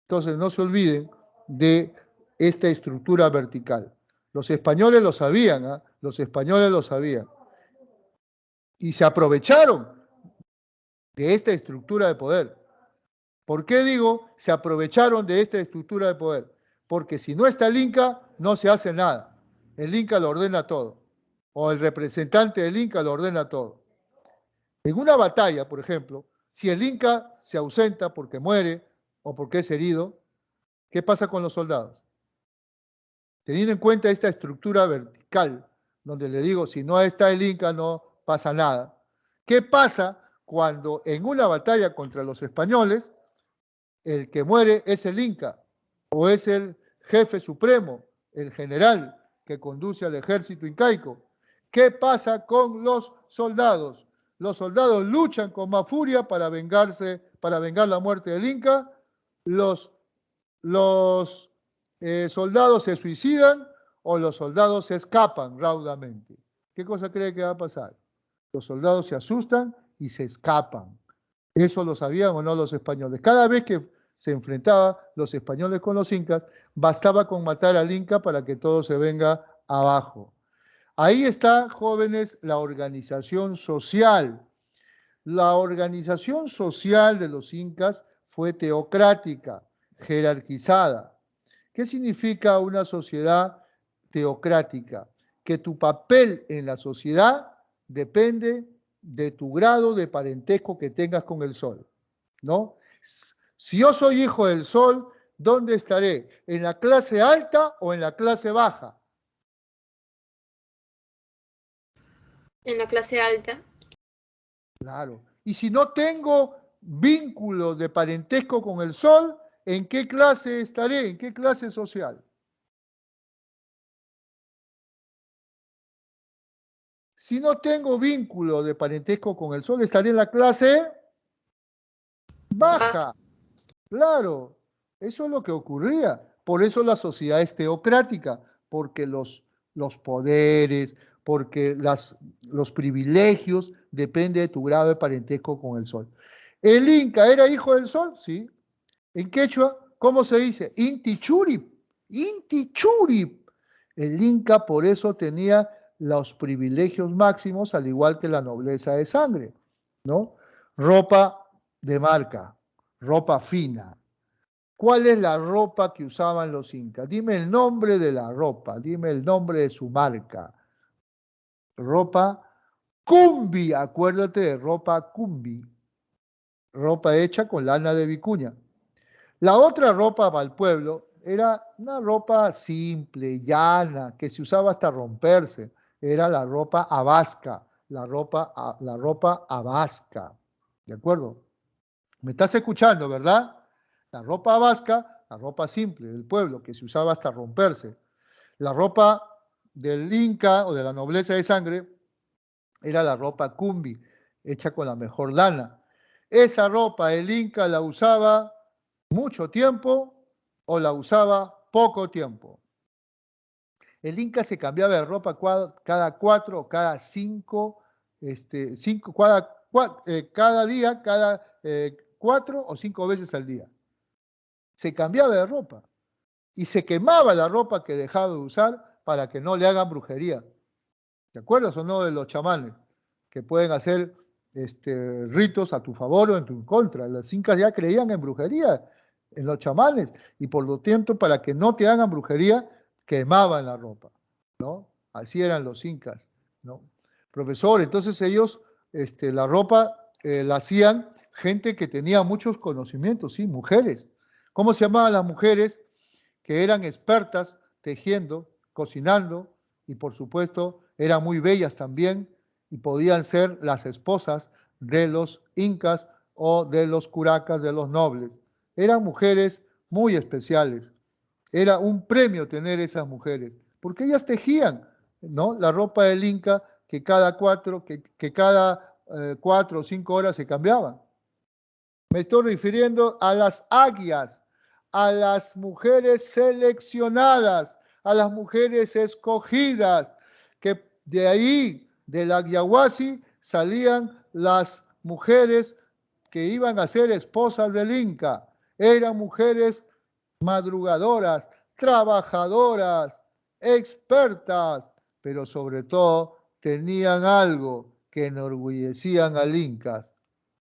Entonces no se olviden de esta estructura vertical. Los españoles lo sabían, ¿eh? Los españoles lo sabían. Y se aprovecharon de esta estructura de poder. ¿Por qué digo se aprovecharon de esta estructura de poder? Porque si no está el Inca, no se hace nada. El Inca lo ordena todo. O el representante del Inca lo ordena todo. En una batalla, por ejemplo, si el Inca se ausenta porque muere o porque es herido, ¿qué pasa con los soldados? Teniendo en cuenta esta estructura vertical, donde le digo, si no está el Inca no pasa nada. ¿Qué pasa cuando en una batalla contra los españoles, el que muere es el Inca, o es el jefe supremo, el general que conduce al ejército incaico? ¿Qué pasa con los soldados? Los soldados luchan con más furia para vengar la muerte del Inca. Los soldados se suicidan o los soldados se escapan raudamente. ¿Qué cosa cree que va a pasar? Los soldados se asustan y se escapan. Eso lo sabían o no los españoles. Cada vez que se enfrentaban los españoles con los incas, bastaba con matar al Inca para que todo se venga abajo. Ahí está, jóvenes, la organización social. La organización social de los incas fue teocrática, jerarquizada. ¿Qué significa una sociedad teocrática? Que tu papel en la sociedad depende de tu grado de parentesco que tengas con el sol, ¿no? Si yo soy hijo del sol, ¿dónde estaré? ¿En la clase alta o en la clase baja? En la clase alta. Claro. Y si no tengo vínculo de parentesco con el sol, ¿en qué clase estaré? ¿En qué clase social? Si no tengo vínculo de parentesco con el sol, estaré en la clase baja. Claro, eso es lo que ocurría. Por eso la sociedad es teocrática, porque los poderes, porque los privilegios dependen de tu grado de parentesco con el sol. ¿El Inca era hijo del sol? Sí. En quechua, ¿cómo se dice? Inti Churip. Inti Churip. El Inca por eso tenía los privilegios máximos, al igual que la nobleza de sangre, ¿no? Ropa de marca, ropa fina. ¿Cuál es la ropa que usaban los incas? Dime el nombre de la ropa, dime el nombre de su marca. Ropa cumbi, acuérdate de ropa cumbi. Ropa hecha con lana de vicuña. La otra ropa para el pueblo era una ropa simple, llana, que se usaba hasta romperse. Era la ropa abasca, la ropa abasca. ¿De acuerdo? ¿Me estás escuchando, verdad? La ropa abasca, la ropa simple del pueblo, que se usaba hasta romperse. La ropa del Inca o de la nobleza de sangre era la ropa cumbi, hecha con la mejor lana. Esa ropa el Inca la usaba mucho tiempo o la usaba poco tiempo. El Inca se cambiaba de ropa cada 4 o cada 5, cada día, cada 4 o 5 veces al día. Se cambiaba de ropa y se quemaba la ropa que dejaba de usar para que no le hagan brujería. ¿Te acuerdas o no de los chamanes que pueden hacer ritos a tu favor o en tu contra? Los incas ya creían en brujería, en los chamanes, y por lo tanto, para que no te hagan brujería, quemaban la ropa, ¿no? Así eran los incas, ¿no? Profesor, entonces ellos la ropa la hacían gente que tenía muchos conocimientos, sí, mujeres. ¿Cómo se llamaban las mujeres que eran expertas tejiendo, cocinando y por supuesto eran muy bellas también y podían ser las esposas de los incas o de los curacas, de los nobles? Eran mujeres muy especiales. Era un premio tener esas mujeres, porque ellas tejían, ¿no? La ropa del Inca que cada 4 o 5 horas se cambiaba. Me estoy refiriendo a las aguias, a las mujeres seleccionadas, a las mujeres escogidas, que de ahí, del Aguiahuasi, salían las mujeres que iban a ser esposas del Inca. Eran mujeres madrugadoras, trabajadoras, expertas, pero sobre todo tenían algo que enorgullecían al Inca.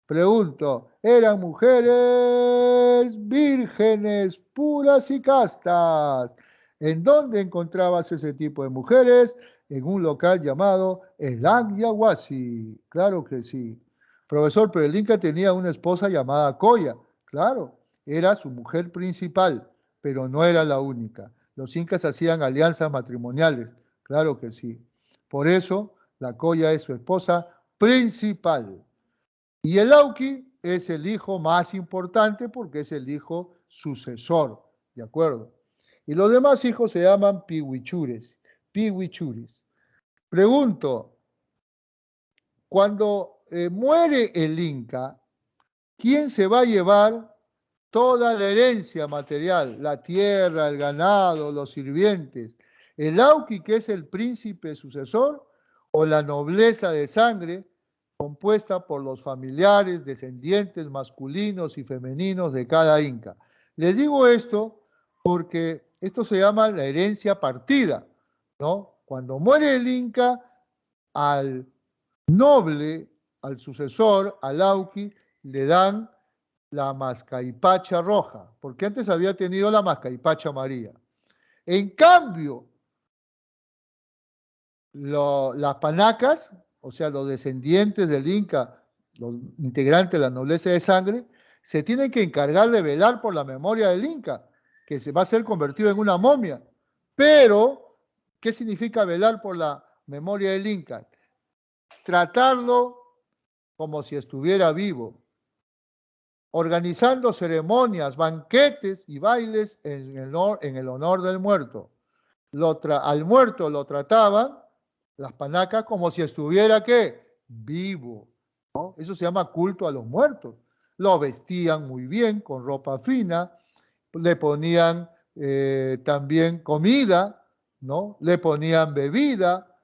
Pregunto, ¿eran mujeres mujeres vírgenes, puras y castas. ¿En dónde encontrabas ese tipo de mujeres? En un local llamado el Yahuasi. Claro que sí. Profesor, pero el Inca tenía una esposa llamada Coya. Claro, era su mujer principal, pero no era la única. Los incas hacían alianzas matrimoniales. Claro que sí. Por eso, la Coya es su esposa principal. Y el Auqui es el hijo más importante porque es el hijo sucesor, ¿de acuerdo? Y los demás hijos se llaman pihuichures, pihuichuris. Pregunto, cuando muere el Inca, ¿quién se va a llevar toda la herencia material? La tierra, el ganado, los sirvientes. ¿El Auqui, que es el príncipe sucesor, o la nobleza de sangre, compuesta por los familiares, descendientes masculinos y femeninos de cada Inca? Les digo esto porque esto se llama la herencia partida, ¿no? Cuando muere el Inca, al noble, al sucesor, al Auqui, le dan la mascaipacha roja, porque antes había tenido la mascaipacha amarilla. En cambio, las panacas, o sea, los descendientes del Inca, los integrantes de la nobleza de sangre, se tienen que encargar de velar por la memoria del Inca, que se va a ser convertido en una momia. Pero, ¿qué significa velar por la memoria del Inca? Tratarlo como si estuviera vivo, organizando ceremonias, banquetes y bailes en el honor del muerto. Al muerto lo trataban las panacas como si estuviera, ¿qué? Vivo, ¿no? Eso se llama culto a los muertos. Lo vestían muy bien, con ropa fina, le ponían también comida, ¿no? Le ponían bebida,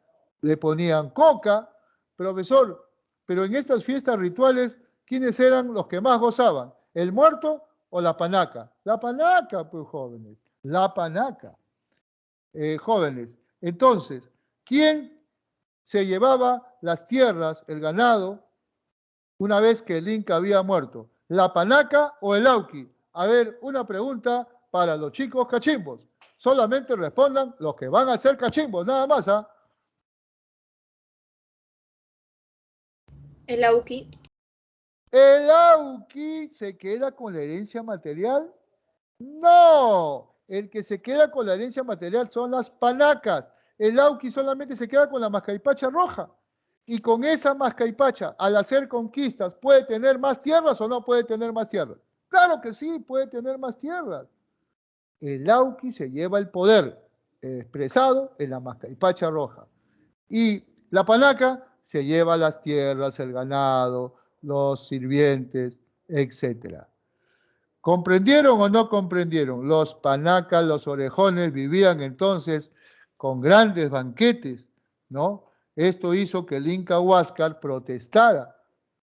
le ponían coca. Profesor, pero en estas fiestas rituales, ¿quiénes eran los que más gozaban? ¿El muerto o la panaca? La panaca, pues, jóvenes, la panaca. Jóvenes, entonces, ¿quién se llevaba las tierras, el ganado, una vez que el Inca había muerto? ¿La panaca o el Auqui? A ver, una pregunta para los chicos cachimbos. Solamente respondan los que van a ser cachimbos, nada más, ¿ah? El Auqui. ¿El Auqui se queda con la herencia material? No, el que se queda con la herencia material son las panacas. El Auqui solamente se queda con la mascaipacha roja. Y con esa mascaipacha, al hacer conquistas, ¿puede tener más tierras o no puede tener más tierras? Claro que sí, puede tener más tierras. El Auqui se lleva el poder expresado en la mascaipacha roja. Y la panaca se lleva las tierras, el ganado, los sirvientes, etc. ¿Comprendieron o no comprendieron? Los panacas, los orejones vivían entonces con grandes banquetes, ¿no? Esto hizo que el Inca Huáscar protestara,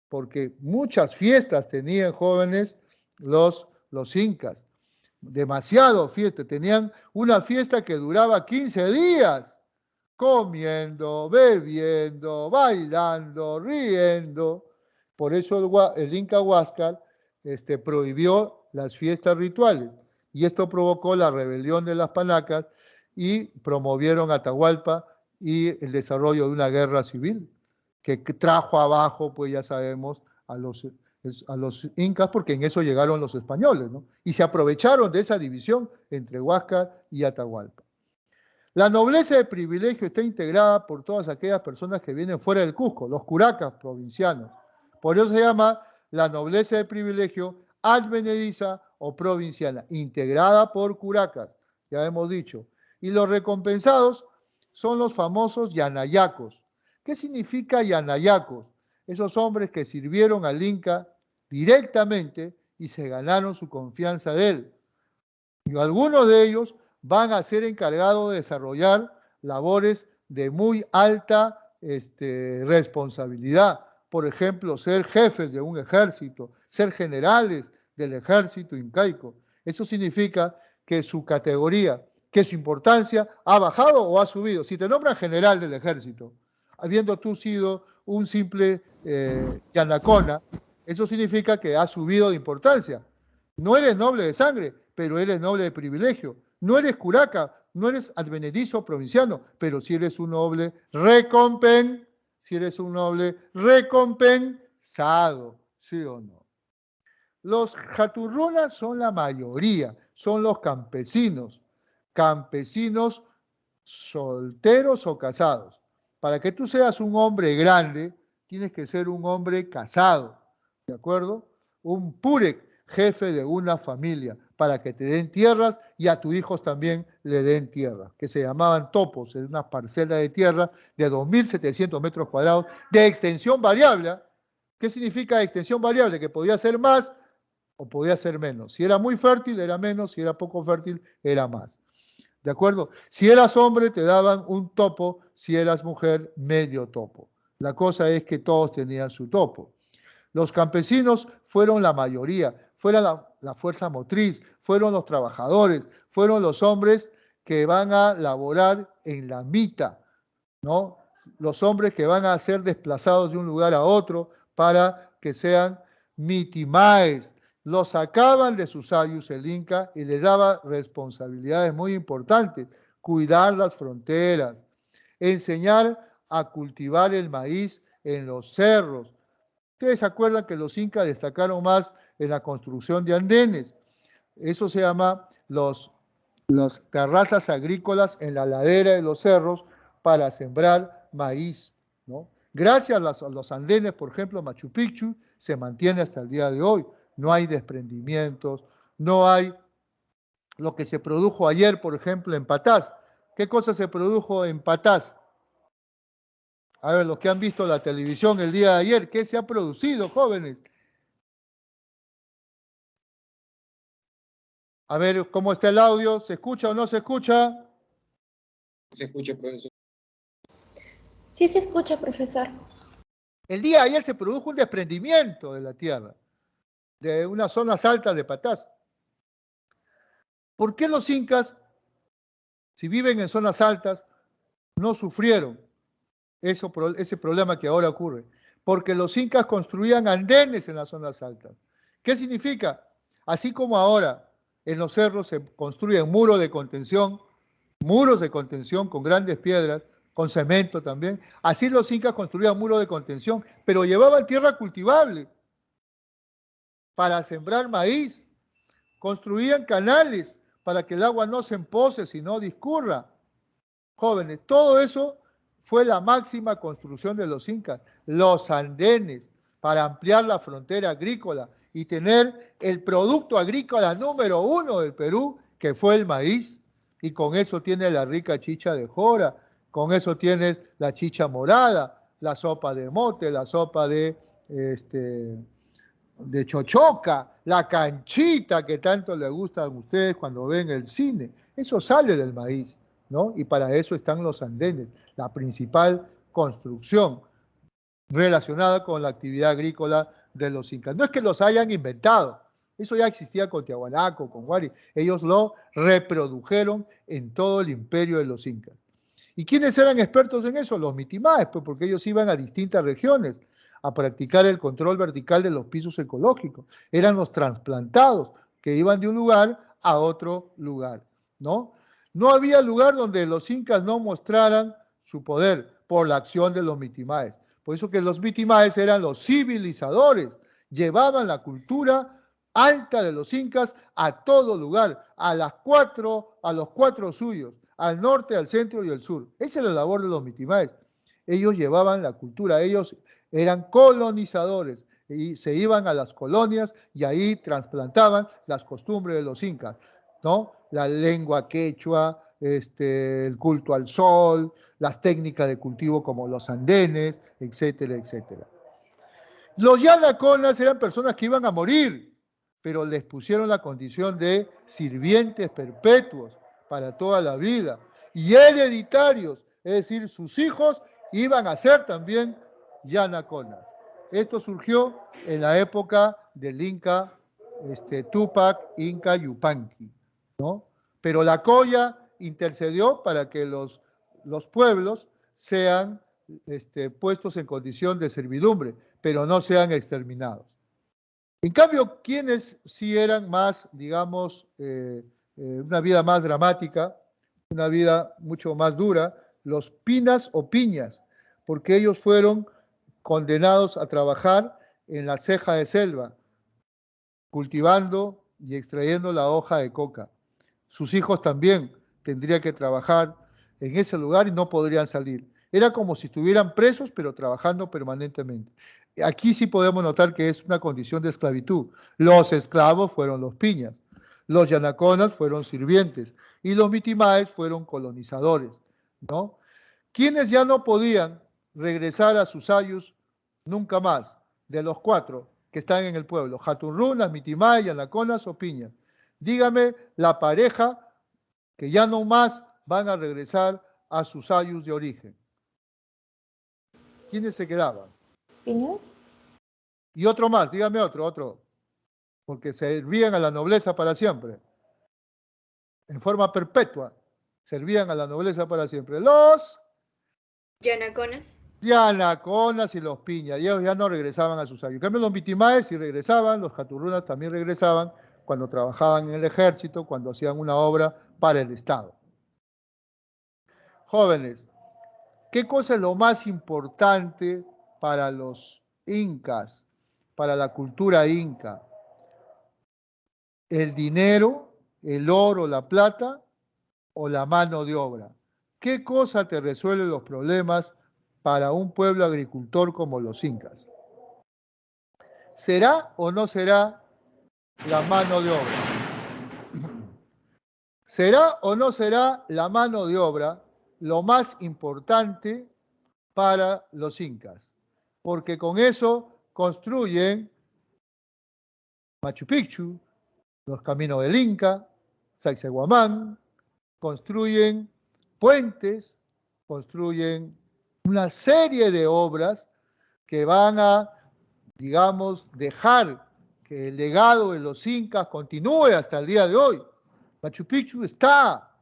porque muchas fiestas tenían jóvenes los incas, demasiado fiesta, tenían una fiesta que duraba 15 días, comiendo, bebiendo, bailando, riendo. Por eso el Inca Huáscar prohibió las fiestas rituales, y esto provocó la rebelión de las panacas y promovieron Atahualpa y el desarrollo de una guerra civil que trajo abajo, pues ya sabemos, a los incas, porque en eso llegaron los españoles, ¿no? Y se aprovecharon de esa división entre Huáscar y Atahualpa. La nobleza de privilegio está integrada por todas aquellas personas que vienen fuera del Cusco, los curacas provincianos. Por eso se llama la nobleza de privilegio advenediza o provinciana, integrada por curacas, ya hemos dicho. Y los recompensados son los famosos yanayacos. ¿Qué significa yanayacos? Esos hombres que sirvieron al Inca directamente y se ganaron su confianza de él. Y algunos de ellos van a ser encargados de desarrollar labores de muy alta responsabilidad. Por ejemplo, ser jefes de un ejército, ser generales del ejército incaico. Eso significa que su categoría, que su importancia ha bajado o ha subido. Si te nombran general del ejército, habiendo tú sido un simple yanacona, eso significa que ha subido de importancia. No eres noble de sangre, pero eres noble de privilegio. No eres curaca, no eres advenedizo provinciano, pero si eres un noble recompensado, ¿sí o no? Los jaturrunas son la mayoría, son los campesinos solteros o casados. Para que tú seas un hombre grande, tienes que ser un hombre casado, ¿de acuerdo? Un purek, jefe de una familia, para que te den tierras y a tus hijos también le den tierras, que se llamaban topos, en una parcela de tierra de 2.700 metros cuadrados de extensión variable. ¿Qué significa extensión variable? Que podía ser más o podía ser menos. Si era muy fértil, era menos, si era poco fértil, era más. ¿De acuerdo? Si eras hombre, te daban un topo, si eras mujer, medio topo. La cosa es que todos tenían su topo. Los campesinos fueron la mayoría, fueron la fuerza motriz, fueron los trabajadores, fueron los hombres que van a laborar en la mita, ¿no? Los hombres que van a ser desplazados de un lugar a otro para que sean mitimaes. Los sacaban de sus ayus el Inca y les daba responsabilidades muy importantes, cuidar las fronteras, enseñar a cultivar el maíz en los cerros. Ustedes se acuerdan que los incas destacaron más en la construcción de andenes. Eso se llama las terrazas agrícolas en la ladera de los cerros para sembrar maíz, ¿no? Gracias a los andenes, por ejemplo, Machu Picchu se mantiene hasta el día de hoy. No hay desprendimientos, no hay lo que se produjo ayer, por ejemplo, en Patás. ¿Qué cosa se produjo en Patás? A ver, los que han visto la televisión el día de ayer, ¿qué se ha producido, jóvenes? A ver, ¿cómo está el audio? ¿Se escucha o no se escucha? Se escucha, profesor. Sí se escucha, profesor. El día de ayer se produjo un desprendimiento de la tierra, de unas zonas altas de Patás. ¿Por qué los incas, si viven en zonas altas, no sufrieron ese problema que ahora ocurre? Porque los incas construían andenes en las zonas altas. ¿Qué significa? Así como ahora en los cerros se construyen muros de contención con grandes piedras, con cemento también, así los incas construían muros de contención, pero llevaban tierra cultivable para sembrar maíz, construían canales para que el agua no se empose, sino discurra. Jóvenes, todo eso fue la máxima construcción de los incas, los andenes, para ampliar la frontera agrícola y tener el producto agrícola número 1 del Perú, que fue el maíz, y con eso tienes la rica chicha de jora, con eso tienes la chicha morada, la sopa de mote, la sopa de chochoca, la canchita que tanto les gusta a ustedes cuando ven el cine. Eso sale del maíz, ¿no? Y para eso están los andenes, la principal construcción relacionada con la actividad agrícola de los incas. No es que los hayan inventado, eso ya existía con Tiahuanaco, con Huari. Ellos lo reprodujeron en todo el imperio de los incas. ¿Y quiénes eran expertos en eso? Los mitimaes, pues porque ellos iban a distintas regiones a practicar el control vertical de los pisos ecológicos. Eran los trasplantados que iban de un lugar a otro lugar, ¿no? No había lugar donde los incas no mostraran su poder por la acción de los mitimaes. Por eso que los mitimaes eran los civilizadores, llevaban la cultura alta de los incas a todo lugar, a los cuatro suyos, al norte, al centro y al sur. Esa es la labor de los mitimaes. Ellos llevaban la cultura, ellos eran colonizadores y se iban a las colonias y ahí trasplantaban las costumbres de los incas, ¿no? La lengua quechua, el culto al sol, las técnicas de cultivo como los andenes, etcétera, etcétera. Los yanaconas eran personas que iban a morir, pero les pusieron la condición de sirvientes perpetuos para toda la vida y hereditarios, es decir, sus hijos iban a ser también yanaconas. Esto surgió en la época del Inca Tupac Inca Yupanqui, ¿no? Pero la Coya intercedió para que los pueblos sean puestos en condición de servidumbre, pero no sean exterminados. En cambio, quienes sí eran más, digamos, una vida más dramática, una vida mucho más dura, los pinas o piñas, porque ellos fueron condenados a trabajar en la ceja de selva, cultivando y extrayendo la hoja de coca. Sus hijos también tendrían que trabajar en ese lugar y no podrían salir. Era como si estuvieran presos, pero trabajando permanentemente. Aquí sí podemos notar que es una condición de esclavitud. Los esclavos fueron los piñas, los yanaconas fueron sirvientes y los mitimaes fueron colonizadores, ¿no? Quienes ya no podían regresar a sus ayus nunca más, de los 4 que están en el pueblo, Jaturrunas, Mitimae, Yanaconas o Piñas. Dígame la pareja que ya no más van a regresar a sus ayus de origen. ¿Quiénes se quedaban? ¿Piñas? Y otro más, dígame otro, porque servían a la nobleza para siempre. En forma perpetua, servían a la nobleza para siempre. Los Yanaconas. Yanaconas y los Piñas, y ellos ya no regresaban a sus ayus. En cambio, los Mitimaes sí regresaban, los Jaturrunas también regresaban cuando trabajaban en el ejército, cuando hacían una obra para el Estado. Jóvenes, ¿qué cosa es lo más importante para los incas, para la cultura inca? ¿El dinero, el oro, la plata o la mano de obra? ¿Qué cosa te resuelve los problemas para un pueblo agricultor como los incas? ¿Será o no será la mano de obra? ¿Será o no será la mano de obra lo más importante para los incas? Porque con eso construyen Machu Picchu, los caminos del Inca, Sacsayhuamán, construyen puentes, construyen una serie de obras que van a, digamos, dejar que el legado de los incas continúe hasta el día de hoy. Machu Picchu está,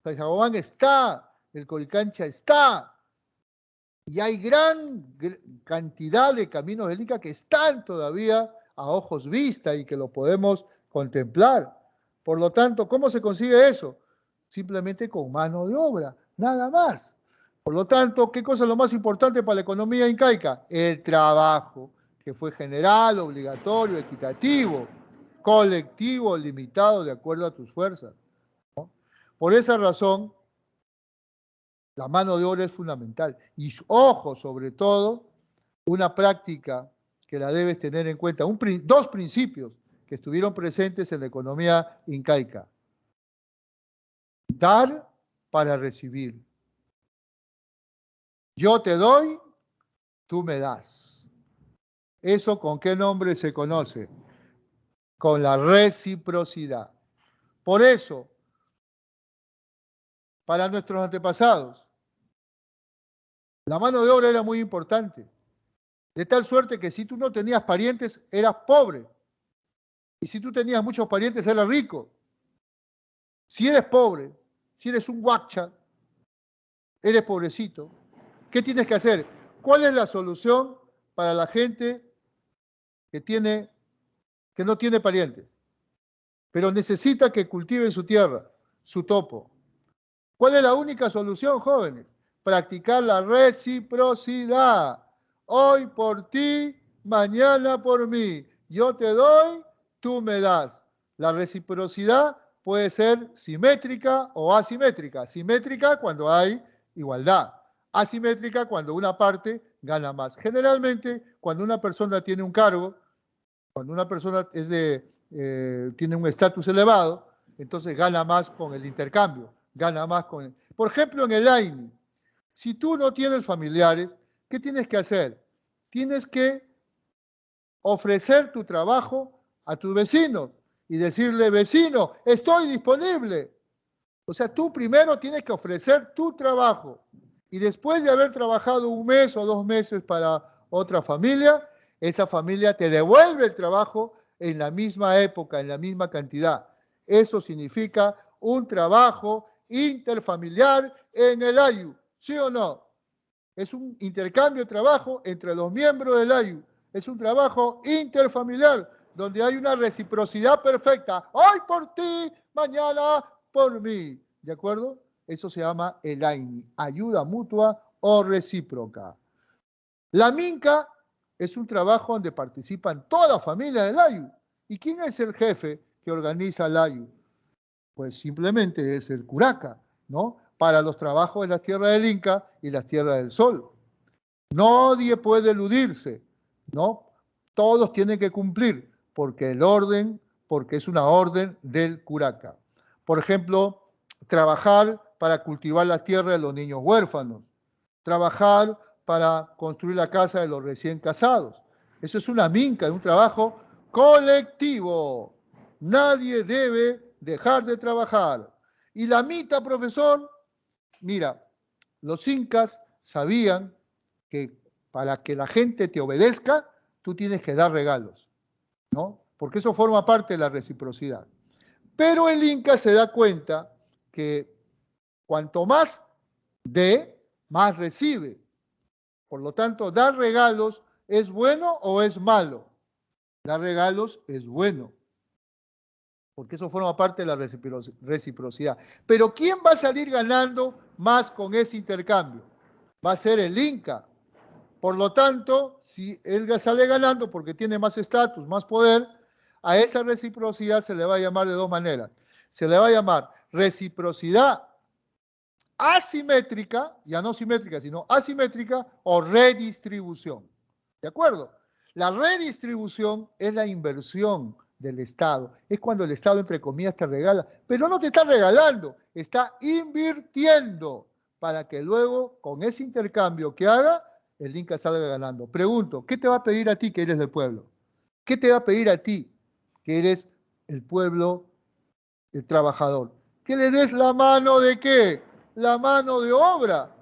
Sacsayhuamán está, el Coricancha está, y hay gran cantidad de caminos del Inca que están todavía a ojos vista y que lo podemos contemplar. Por lo tanto, ¿cómo se consigue eso? Simplemente con mano de obra, nada más. Por lo tanto, ¿qué cosa es lo más importante para la economía incaica? El trabajo, que fue general, obligatorio, equitativo, colectivo, limitado, de acuerdo a tus fuerzas, ¿no? Por esa razón, la mano de obra es fundamental. Y ojo, sobre todo, una práctica que la debes tener en cuenta, dos principios que estuvieron presentes en la economía incaica. Dar para recibir. Yo te doy, tú me das. ¿Eso con qué nombre se conoce? Con la reciprocidad. Por eso, para nuestros antepasados, la mano de obra era muy importante. De tal suerte que si tú no tenías parientes, eras pobre. Y si tú tenías muchos parientes, eras rico. Si eres pobre, si eres un huacha, eres pobrecito, ¿qué tienes que hacer? ¿Cuál es la solución para la gente que no tiene parientes, pero necesita que cultiven su tierra, su topo? ¿Cuál es la única solución, jóvenes? Practicar la reciprocidad. Hoy por ti, mañana por mí. Yo te doy, tú me das. La reciprocidad puede ser simétrica o asimétrica. Simétrica cuando hay igualdad. Asimétrica cuando una parte gana más. Generalmente, cuando una persona tiene un cargo, cuando una persona tiene un estatus elevado, entonces gana más con el intercambio, gana más con el... Por ejemplo, en el AINI, si tú no tienes familiares, ¿qué tienes que hacer? Tienes que ofrecer tu trabajo a tus vecinos y decirle, vecino, estoy disponible. O sea, tú primero tienes que ofrecer tu trabajo y después de haber trabajado 1 mes o 2 meses para otra familia, esa familia te devuelve el trabajo en la misma época, en la misma cantidad. Eso significa un trabajo interfamiliar en el AYU, ¿sí o no? Es un intercambio de trabajo entre los miembros del AYU. Es un trabajo interfamiliar, donde hay una reciprocidad perfecta. Hoy por ti, mañana por mí. ¿De acuerdo? Eso se llama el AINI, ayuda mutua o recíproca. La minca es un trabajo donde participan toda la familia del Ayu. ¿Y quién es el jefe que organiza el Ayu? Pues simplemente es el curaca, ¿no? Para los trabajos de la tierra del Inca y la tierra del Sol. Nadie puede eludirse, ¿no? Todos tienen que cumplir, porque es una orden del curaca. Por ejemplo, trabajar para cultivar la tierra de los niños huérfanos, trabajar para construir la casa de los recién casados. Eso es una minca, es un trabajo colectivo. Nadie debe dejar de trabajar. Y la mita, profesor, mira, los incas sabían que para que la gente te obedezca, tú tienes que dar regalos, ¿no? Porque eso forma parte de la reciprocidad. Pero el Inca se da cuenta que cuanto más dé, más recibe. Por lo tanto, dar regalos ¿es bueno o es malo? Dar regalos es bueno, porque eso forma parte de la reciprocidad. Pero ¿quién va a salir ganando más con ese intercambio? Va a ser el Inca. Por lo tanto, si él sale ganando porque tiene más estatus, más poder, a esa reciprocidad se le va a llamar de dos maneras. Se le va a llamar reciprocidad asimétrica, ya no simétrica, sino asimétrica, o redistribución. ¿De acuerdo? La redistribución es la inversión del Estado. Es cuando el Estado, entre comillas, te regala. Pero no te está regalando, está invirtiendo para que luego, con ese intercambio que haga, el Inca salga ganando. Pregunto, ¿qué te va a pedir a ti que eres del pueblo? ¿Qué te va a pedir a ti que eres el pueblo, el trabajador? Que le des la mano de ¿qué? La mano de obra.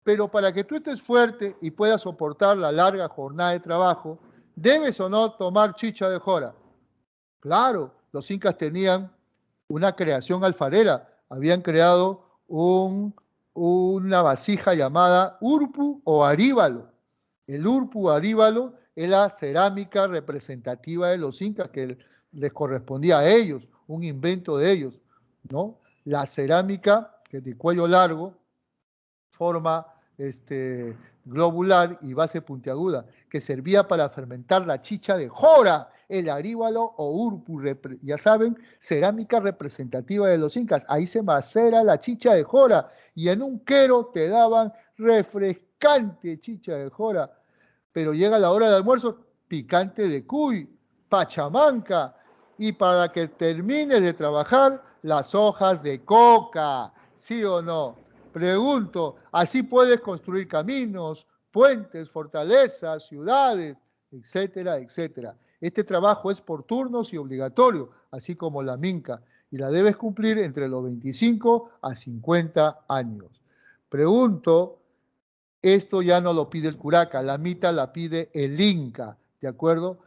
Pero para que tú estés fuerte y puedas soportar la larga jornada de trabajo, ¿debes o no tomar chicha de jora? Claro, los incas tenían una creación alfarera. Habían creado una vasija llamada urpu o aríbalo. El urpu o aríbalo es la cerámica representativa de los incas que les correspondía a ellos, un invento de ellos, ¿no? La cerámica, que es de cuello largo, forma globular y base puntiaguda, que servía para fermentar la chicha de jora, el aríbalo o urpu, ya saben, cerámica representativa de los incas. Ahí se macera la chicha de jora y en un quero te daban refrescante chicha de jora. Pero llega la hora de almuerzo, picante de cuy, pachamanca, y para que termines de trabajar, las hojas de coca, ¿sí o no? Pregunto, así puedes construir caminos, puentes, fortalezas, ciudades, etcétera, etcétera. Este trabajo es por turnos y obligatorio, así como la minca, y la debes cumplir entre los 25 a 50 años. Pregunto, esto ya no lo pide el curaca, la mita la pide el Inca, ¿de acuerdo?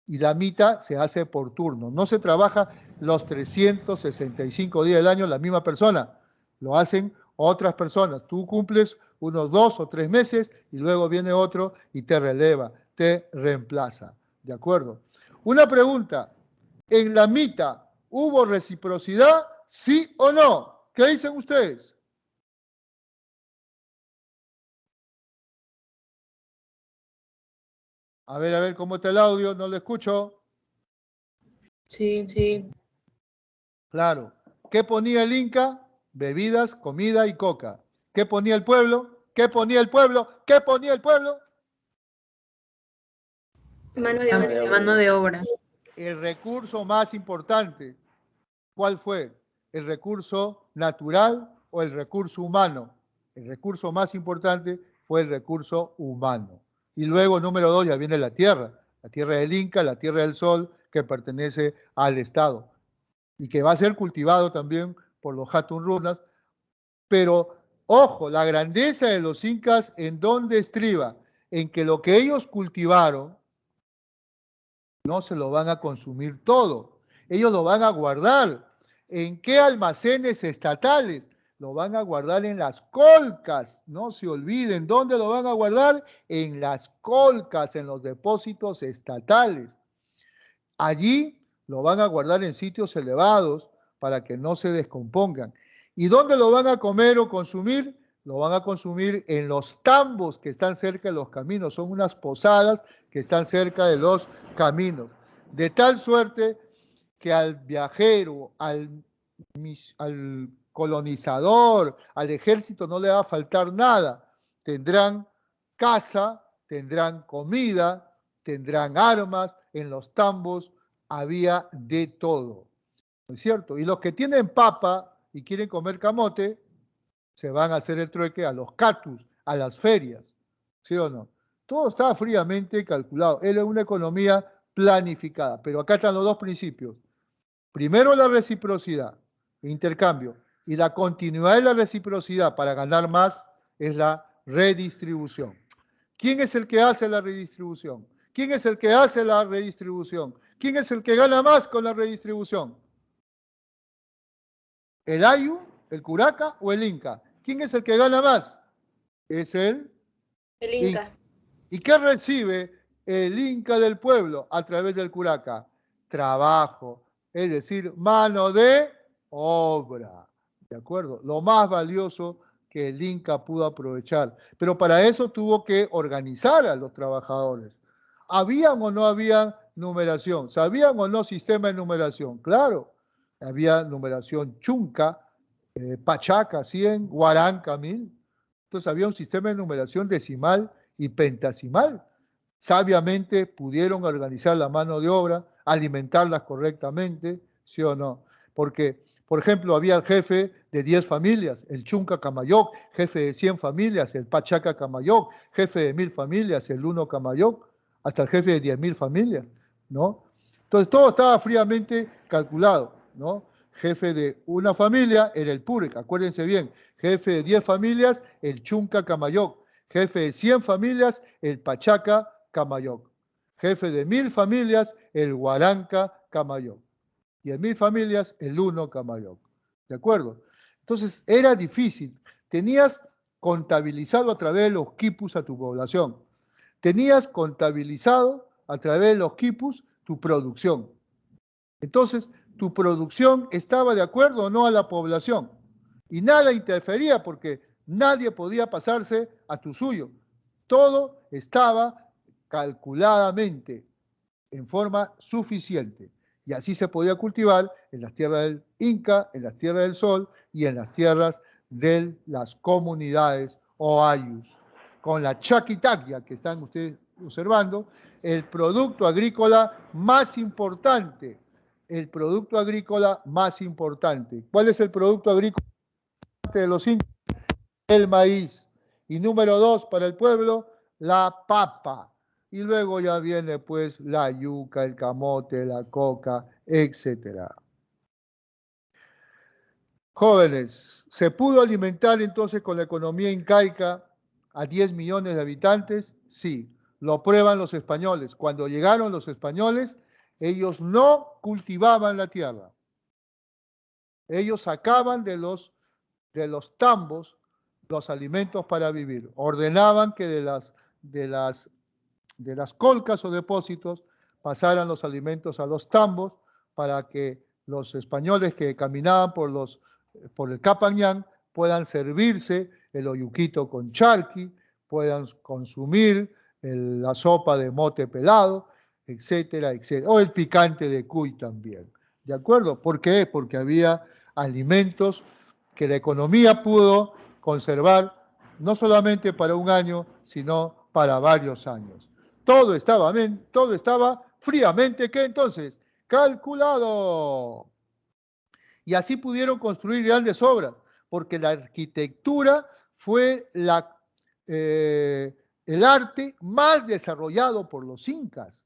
Y la mita se hace por turno. No se trabaja los 365 días del año la misma persona. Lo hacen otras personas. Tú cumples unos 2 o 3 meses y luego viene otro y te releva, te reemplaza. ¿De acuerdo? Una pregunta. ¿En la mita hubo reciprocidad? ¿Sí o no? ¿Qué dicen ustedes? A ver, ¿cómo está el audio? No lo escucho. Sí, sí. Claro. ¿Qué ponía el Inca? Bebidas, comida y coca. ¿Qué ponía el pueblo? ¿Qué ponía el pueblo? ¿Qué ponía el pueblo? Mano de obra. Mano de obra. El recurso más importante. ¿Cuál fue? ¿El recurso natural o el recurso humano? El recurso más importante fue el recurso humano. Y luego, número 2, ya viene la tierra del Inca, la tierra del sol, que pertenece al Estado y que va a ser cultivado también por los Hatun Runas. Pero, ojo, la grandeza de los incas, ¿en dónde estriba? En que lo que ellos cultivaron no se lo van a consumir todo. Ellos lo van a guardar. ¿En qué almacenes estatales? Lo van a guardar en las colcas, no se olviden. ¿Dónde lo van a guardar? En las colcas, en los depósitos estatales. Allí lo van a guardar en sitios elevados para que no se descompongan. ¿Y dónde lo van a comer o consumir? Lo van a consumir en los tambos que están cerca de los caminos. Son unas posadas que están cerca de los caminos. De tal suerte que al viajero, al colonizador, al ejército no le va a faltar nada. Tendrán casa, tendrán comida, tendrán armas. En los tambos había de todo, ¿no es cierto? Y los que tienen papa y quieren comer camote, se van a hacer el trueque a los catus, a las ferias, ¿sí o no? Todo estaba fríamente calculado. Era una economía planificada. Pero acá están los dos principios. Primero, la reciprocidad, intercambio. Y la continuidad de la reciprocidad para ganar más es la redistribución. ¿Quién es el que hace la redistribución? ¿Quién es el que hace la redistribución? ¿Quién es el que gana más con la redistribución? ¿El Ayu, el Curaca o el Inca? ¿Quién es el que gana más? Es el Inca. ¿Y qué recibe el Inca del pueblo a través del Curaca? Trabajo, es decir, mano de obra. ¿De acuerdo? Lo más valioso que el Inca pudo aprovechar. Pero para eso tuvo que organizar a los trabajadores. ¿Habían o no había numeración? ¿Sabían o no sistema de numeración? Claro, había numeración chunca, pachaca 100, guaranca 1000. Entonces había un sistema de numeración decimal y pentasimal. Sabiamente pudieron organizar la mano de obra, alimentarlas correctamente, ¿sí o no? Porque, por ejemplo, había el jefe de 10 familias, el Chunca Camayoc, jefe de 100 familias, el Pachaca Camayoc, jefe de 1000 familias, el Uno Camayoc, hasta el jefe de 10.000 familias, ¿no? Entonces todo estaba fríamente calculado, ¿no? Jefe de una familia era el Purec, acuérdense bien, jefe de 10 familias, el Chunca Camayoc, jefe de 100 familias, el Pachaca Camayoc, jefe de 1000 familias, el Guaranca Camayoc, y en 1000 familias, el Uno Camayoc, ¿de acuerdo? Entonces era difícil, tenías contabilizado a través de los quipus a tu población, tenías contabilizado a través de los quipus tu producción. Entonces, tu producción estaba de acuerdo o no a la población. Y nada interfería porque nadie podía pasarse a tu suyo. Todo estaba calculadamente, en forma suficiente. Y así se podía cultivar en las tierras del Inca, en las tierras del Sol y en las tierras de las comunidades o ayus. Con la chaquitaquia que están ustedes observando, el producto agrícola más importante. El producto agrícola más importante. ¿Cuál es el producto agrícola de los incas? El maíz. Y número 2 para el pueblo, la papa. Y luego ya viene pues la yuca, el camote, la coca, etc. Jóvenes, ¿se pudo alimentar entonces con la economía incaica a 10 millones de habitantes? Sí, lo prueban los españoles. Cuando llegaron los españoles, ellos no cultivaban la tierra. Ellos sacaban de los tambos los alimentos para vivir. Ordenaban que de las colcas o depósitos pasaran los alimentos a los tambos para que los españoles que caminaban por el Capañán puedan servirse el oyuquito con charqui, puedan consumir la sopa de mote pelado, etcétera, etcétera, o el picante de cuy también. ¿De acuerdo? ¿Por qué? Porque había alimentos que la economía pudo conservar no solamente para un año, sino para varios años. Todo estaba fríamente, ¿qué entonces? Calculado. Y así pudieron construir grandes obras, porque la arquitectura fue el arte más desarrollado por los incas,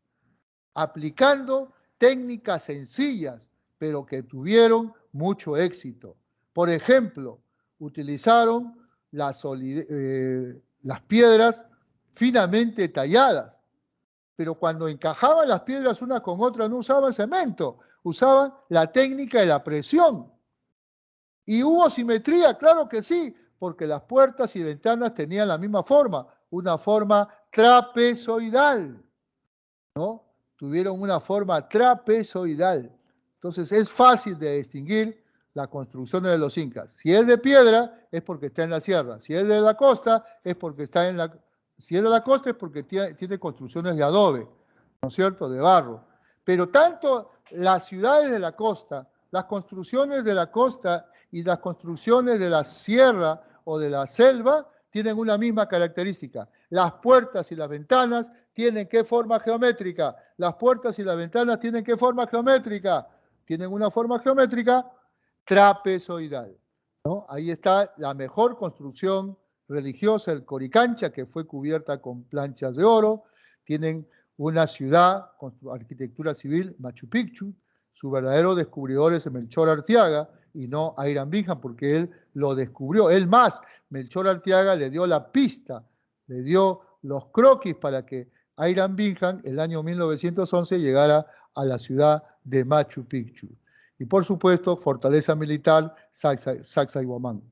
aplicando técnicas sencillas, pero que tuvieron mucho éxito. Por ejemplo, utilizaron las piedras finamente talladas, pero cuando encajaban las piedras unas con otras no usaban cemento, usaban la técnica de la presión. ¿Y hubo simetría? Claro que sí, porque las puertas y ventanas tenían la misma forma, una forma trapezoidal, ¿no? tuvieron una forma trapezoidal. Entonces es fácil de distinguir las construcciones de los incas. Si es de piedra, es porque está en la sierra. Si es de la costa, es porque está en la... Si es de la costa, es porque tiene construcciones de adobe, ¿no es cierto?, de barro. Pero tanto las ciudades de la costa, las construcciones de la costa y las construcciones de la sierra o de la selva tienen una misma característica. Las puertas y las ventanas tienen ¿qué forma geométrica? Las puertas y las ventanas tienen ¿qué forma geométrica? Tienen una forma geométrica trapezoidal, ¿no? Ahí está la mejor construcción religiosa, el Coricancha, que fue cubierta con planchas de oro. Tienen una ciudad con su arquitectura civil, Machu Picchu. Su verdadero descubridor es Melchor Arteaga y no Hiram Bingham, porque él lo descubrió. Él más, Melchor Arteaga le dio la pista, le dio los croquis para que Hiram Bingham, el año 1911, llegara a la ciudad de Machu Picchu. Y por supuesto, fortaleza militar, Sacsayhuamán.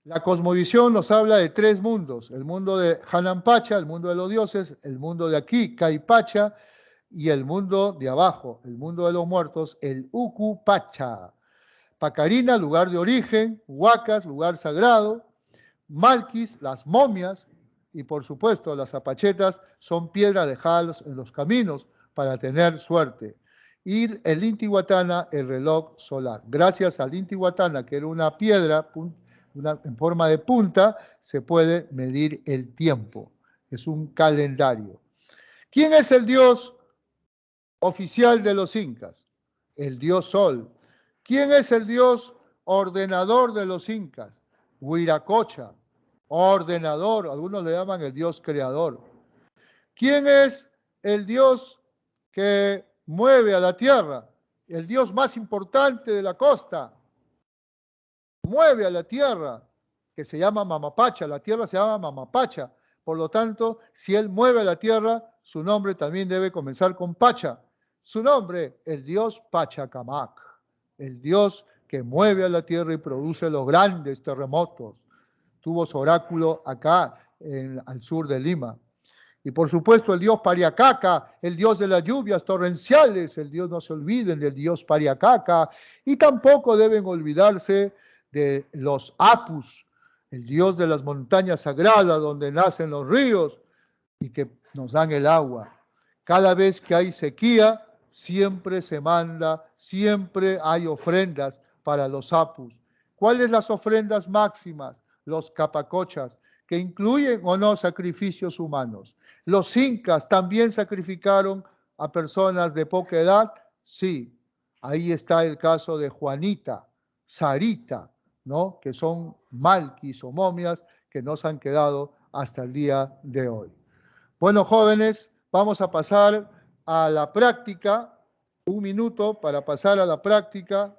La cosmovisión nos habla de tres mundos: el mundo de Hanan Pacha, el mundo de los dioses, el mundo de aquí, Kai Pacha, y el mundo de abajo, el mundo de los muertos, el Uku Pacha. Pacarina, lugar de origen; Huacas, lugar sagrado; Malquis, las momias; y por supuesto las apachetas son piedras dejadas en los caminos para tener suerte. Y el Intihuatana, el reloj solar. Gracias al Intihuatana, que era una piedra en forma de punta, se puede medir el tiempo. Es un calendario. ¿Quién es el dios oficial de los incas? El dios Sol. ¿Quién es el dios ordenador de los incas? Huiracocha. Ordenador, algunos le llaman el dios creador. ¿Quién es el dios que mueve a la tierra? El dios más importante de la costa. Mueve a la tierra, que se llama Mamapacha. La tierra se llama Mamapacha. Por lo tanto, si él mueve a la tierra, su nombre también debe comenzar con Pacha. Su nombre, el dios Pachacamac, el dios que mueve a la tierra y produce los grandes terremotos. Tuvo su oráculo acá, al sur de Lima. Y por supuesto el dios Pariacaca, el dios de las lluvias torrenciales. El dios, no se olviden del dios Pariacaca. Y tampoco deben olvidarse de los Apus, el dios de las montañas sagradas donde nacen los ríos y que nos dan el agua. Cada vez que hay sequía, siempre se manda, siempre hay ofrendas para los Apus. ¿Cuáles las ofrendas máximas? Los capacochas, que incluyen o no sacrificios humanos. ¿Los incas también sacrificaron a personas de poca edad? Sí. Ahí está el caso de Juanita, Sarita, ¿no?, que son malquis o momias que nos han quedado hasta el día de hoy. Bueno, jóvenes, vamos a pasar a la práctica. Un minuto para pasar a la práctica.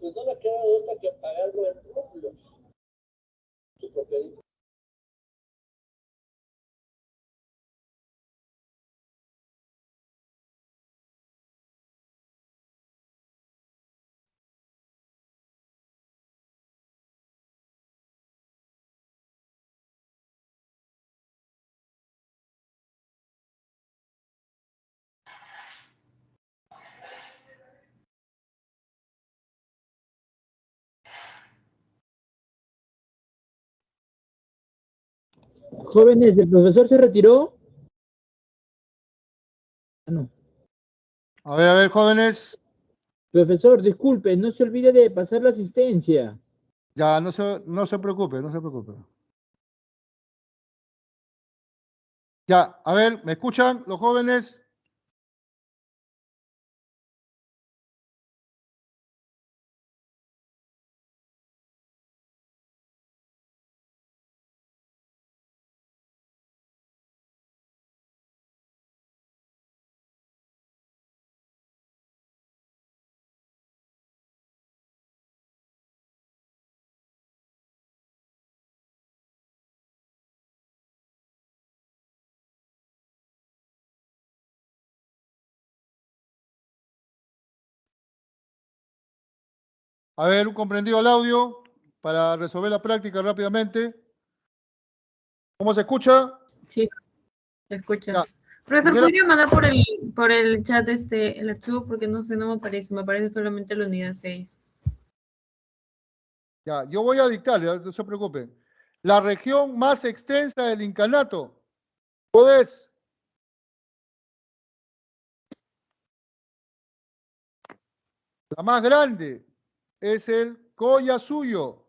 Pues no le queda otra que pagarlo en rublos. Jóvenes, ¿el profesor se retiró? No. A ver, jóvenes. Profesor, disculpe, no se olvide de pasar la asistencia. Ya, no se preocupe, no se preocupe. Ya, a ver, ¿me escuchan los jóvenes? A ver, un comprendido al audio para resolver la práctica rápidamente. ¿Cómo se escucha? Sí, se escucha. Ya. Profesor, Primera- ¿podría mandar por el chat el archivo? Porque no sé, no me aparece solamente la unidad 6. Ya, yo voy a dictar, ya, no se preocupen. La región más extensa del incanato. ¿Puedes? La más grande es el Collasuyo.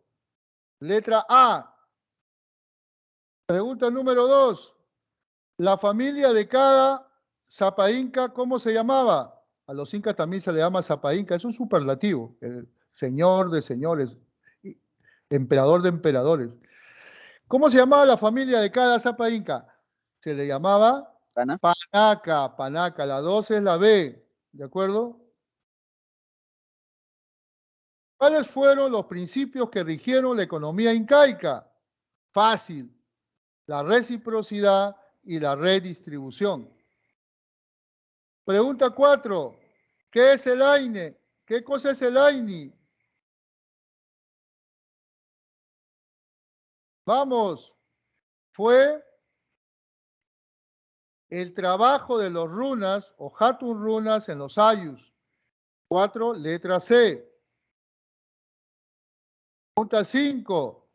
Letra A. Pregunta número 2. La familia de cada Zapa Inca, ¿cómo se llamaba? A los incas también se le llama Zapa Inca, es un superlativo, el señor de señores, emperador de emperadores. ¿Cómo se llamaba la familia de cada Zapa Inca? Se le llamaba Pana. Panaca, Panaca, la 2 es la B, ¿de acuerdo? ¿Cuáles fueron los principios que rigieron la economía incaica? Fácil, la reciprocidad y la redistribución. Pregunta 4. ¿Qué es el AINE? ¿Qué cosa es el AINI? Vamos. Fue el trabajo de los runas o hatun runas en los ayus. 4, letra C. Pregunta 5.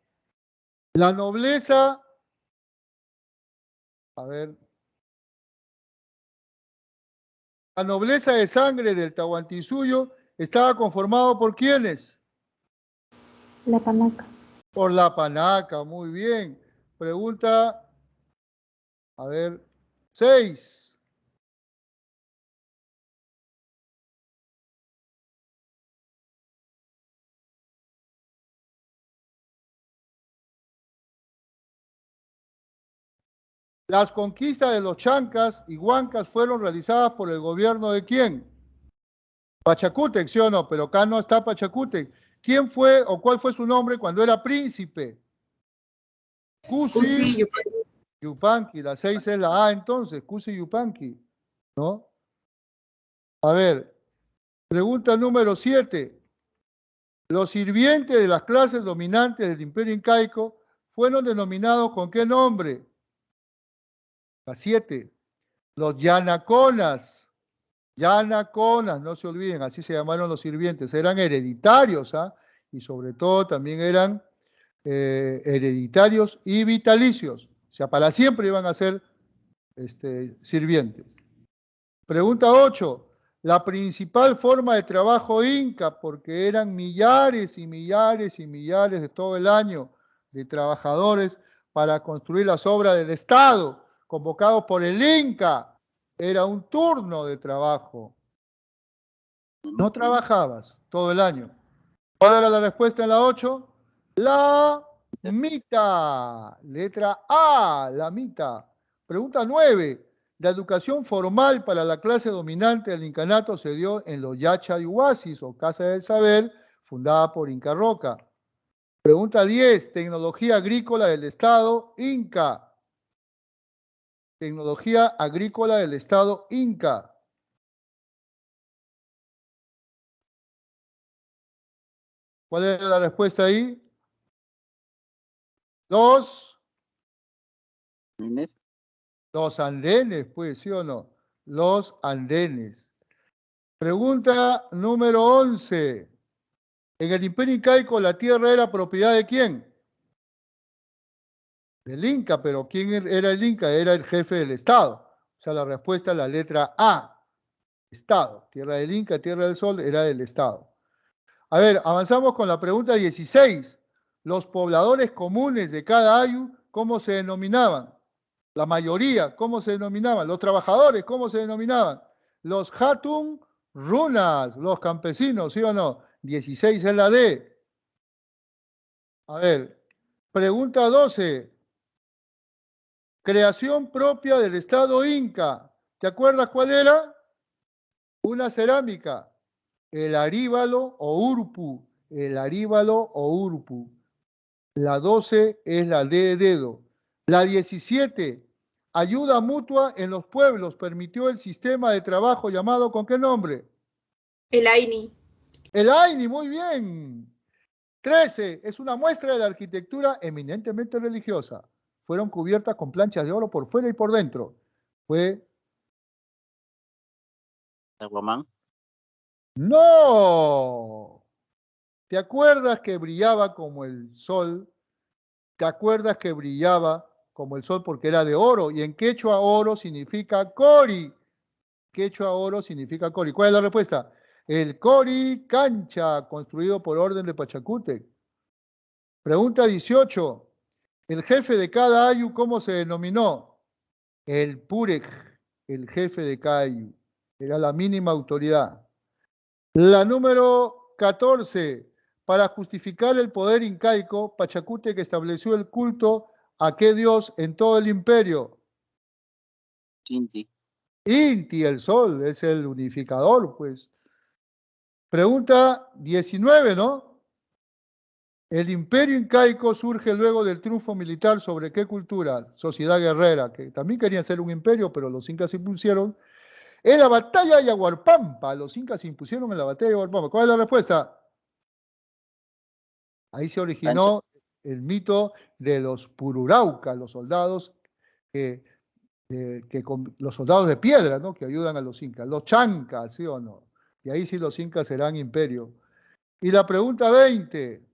La nobleza, a ver, la nobleza de sangre del Tahuantinsuyo estaba conformado por ¿quiénes? La panaca. Por la panaca, muy bien. Pregunta, a ver, 6. Las conquistas de los chancas y huancas fueron realizadas por el gobierno de ¿quién? Pachacútec, ¿sí o no? Pero acá no está Pachacútec. ¿Quién fue o cuál fue su nombre cuando era príncipe? Cusi Yupanqui. La 6 es la A entonces, Cusi Yupanqui, ¿no? A ver, pregunta número 7. Los sirvientes de las clases dominantes del Imperio Incaico fueron denominados ¿con qué nombre? La 7. Los yanaconas. Yanaconas, no se olviden, así se llamaron los sirvientes. Eran hereditarios, ¿ah? Y sobre todo también eran hereditarios y vitalicios. O sea, para siempre iban a ser sirvientes. Pregunta 8. La principal forma de trabajo inca, porque eran millares y millares y millares de todo el año de trabajadores para construir las obras del Estado, convocados por el Inca, era un turno de trabajo. No trabajabas todo el año. ¿Cuál era la respuesta en la 8? La mita. Letra A, la mita. Pregunta 9. La educación formal para la clase dominante del incanato se dio en los Yacha y Huasis, o Casa del Saber, fundada por Inca Roca. Pregunta 10. Tecnología agrícola del Estado Inca. Tecnología agrícola del Estado Inca. ¿Cuál era la respuesta ahí? Los andenes, pues, ¿sí o no? Los andenes. Pregunta número 11. En el Imperio Incaico, ¿la tierra era propiedad de quién? Del Inca, pero ¿quién era el Inca? Era el jefe del Estado. O sea, la respuesta es la letra A. Estado. Tierra del Inca, Tierra del Sol, era del Estado. A ver, avanzamos con la pregunta 16. Los pobladores comunes de cada ayu, ¿cómo se denominaban? La mayoría, ¿cómo se denominaban? Los trabajadores, ¿cómo se denominaban? Los hatun runas, los campesinos, ¿sí o no? 16 es la D. A ver, pregunta 12. Creación propia del Estado Inca. ¿Te acuerdas cuál era? Una cerámica. El aríbalo o urpu. El aríbalo o urpu. La 12 es la D de dedo. La 17. Ayuda mutua en los pueblos. Permitió el sistema de trabajo llamado ¿con qué nombre? El AINI. El Aini, muy bien. 13. Es una muestra de la arquitectura eminentemente religiosa. Fueron cubiertas con planchas de oro por fuera y por dentro. Fue... Aquaman. ¡No! ¿Te acuerdas que brillaba como el sol? ¿Te acuerdas que brillaba como el sol porque era de oro? Y en quechua oro significa cori. Quechua oro significa cori. ¿Cuál es la respuesta? El Cori Cancha, construido por orden de Pachacútec. Pregunta 18. El jefe de cada ayu, ¿cómo se denominó? El Purek, el jefe de cada ayu. Era la mínima autoridad. La número 14. Para justificar el poder incaico, Pachacútec estableció el culto a qué dios en todo el imperio. Inti. Inti, el sol, es el unificador, pues. Pregunta 19, ¿no? El imperio incaico surge luego del triunfo militar sobre qué cultura? Sociedad guerrera, que también querían ser un imperio, pero los incas se impusieron. En la batalla de Yaguarpampa, los incas se impusieron en la batalla de Yaguarpampa. ¿Cuál es la respuesta? Ahí se originó el mito de los Pururauca, los soldados los soldados de piedra, ¿no? Que ayudan a los incas. Los chancas, ¿sí o no? Y ahí sí los incas serán imperio. Y la pregunta 20.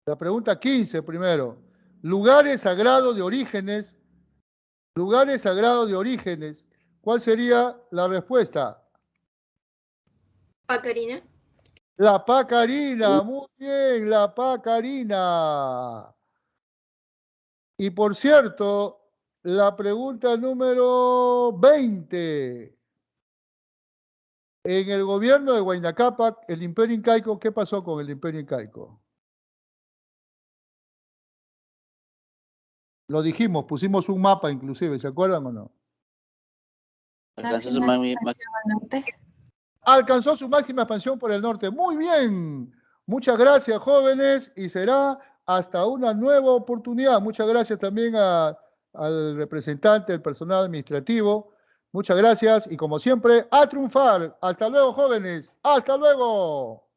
La pregunta 15 primero. Lugares sagrados de orígenes. Lugares sagrados de orígenes. ¿Cuál sería la respuesta? Pacarina. La Pacarina, muy bien, la Pacarina. Y por cierto, la pregunta número 20. En el gobierno de Huayna Cápac, el imperio incaico, ¿qué pasó con el imperio incaico? Lo dijimos, pusimos un mapa inclusive, ¿se acuerdan o no? Alcanzó su Máxima máxima. expansión al norte. Alcanzó su máxima expansión por el norte. Muy bien. Muchas gracias, jóvenes, y será hasta una nueva oportunidad. Muchas gracias también al representante del personal administrativo. Muchas gracias y como siempre, a triunfar. Hasta luego, jóvenes. Hasta luego.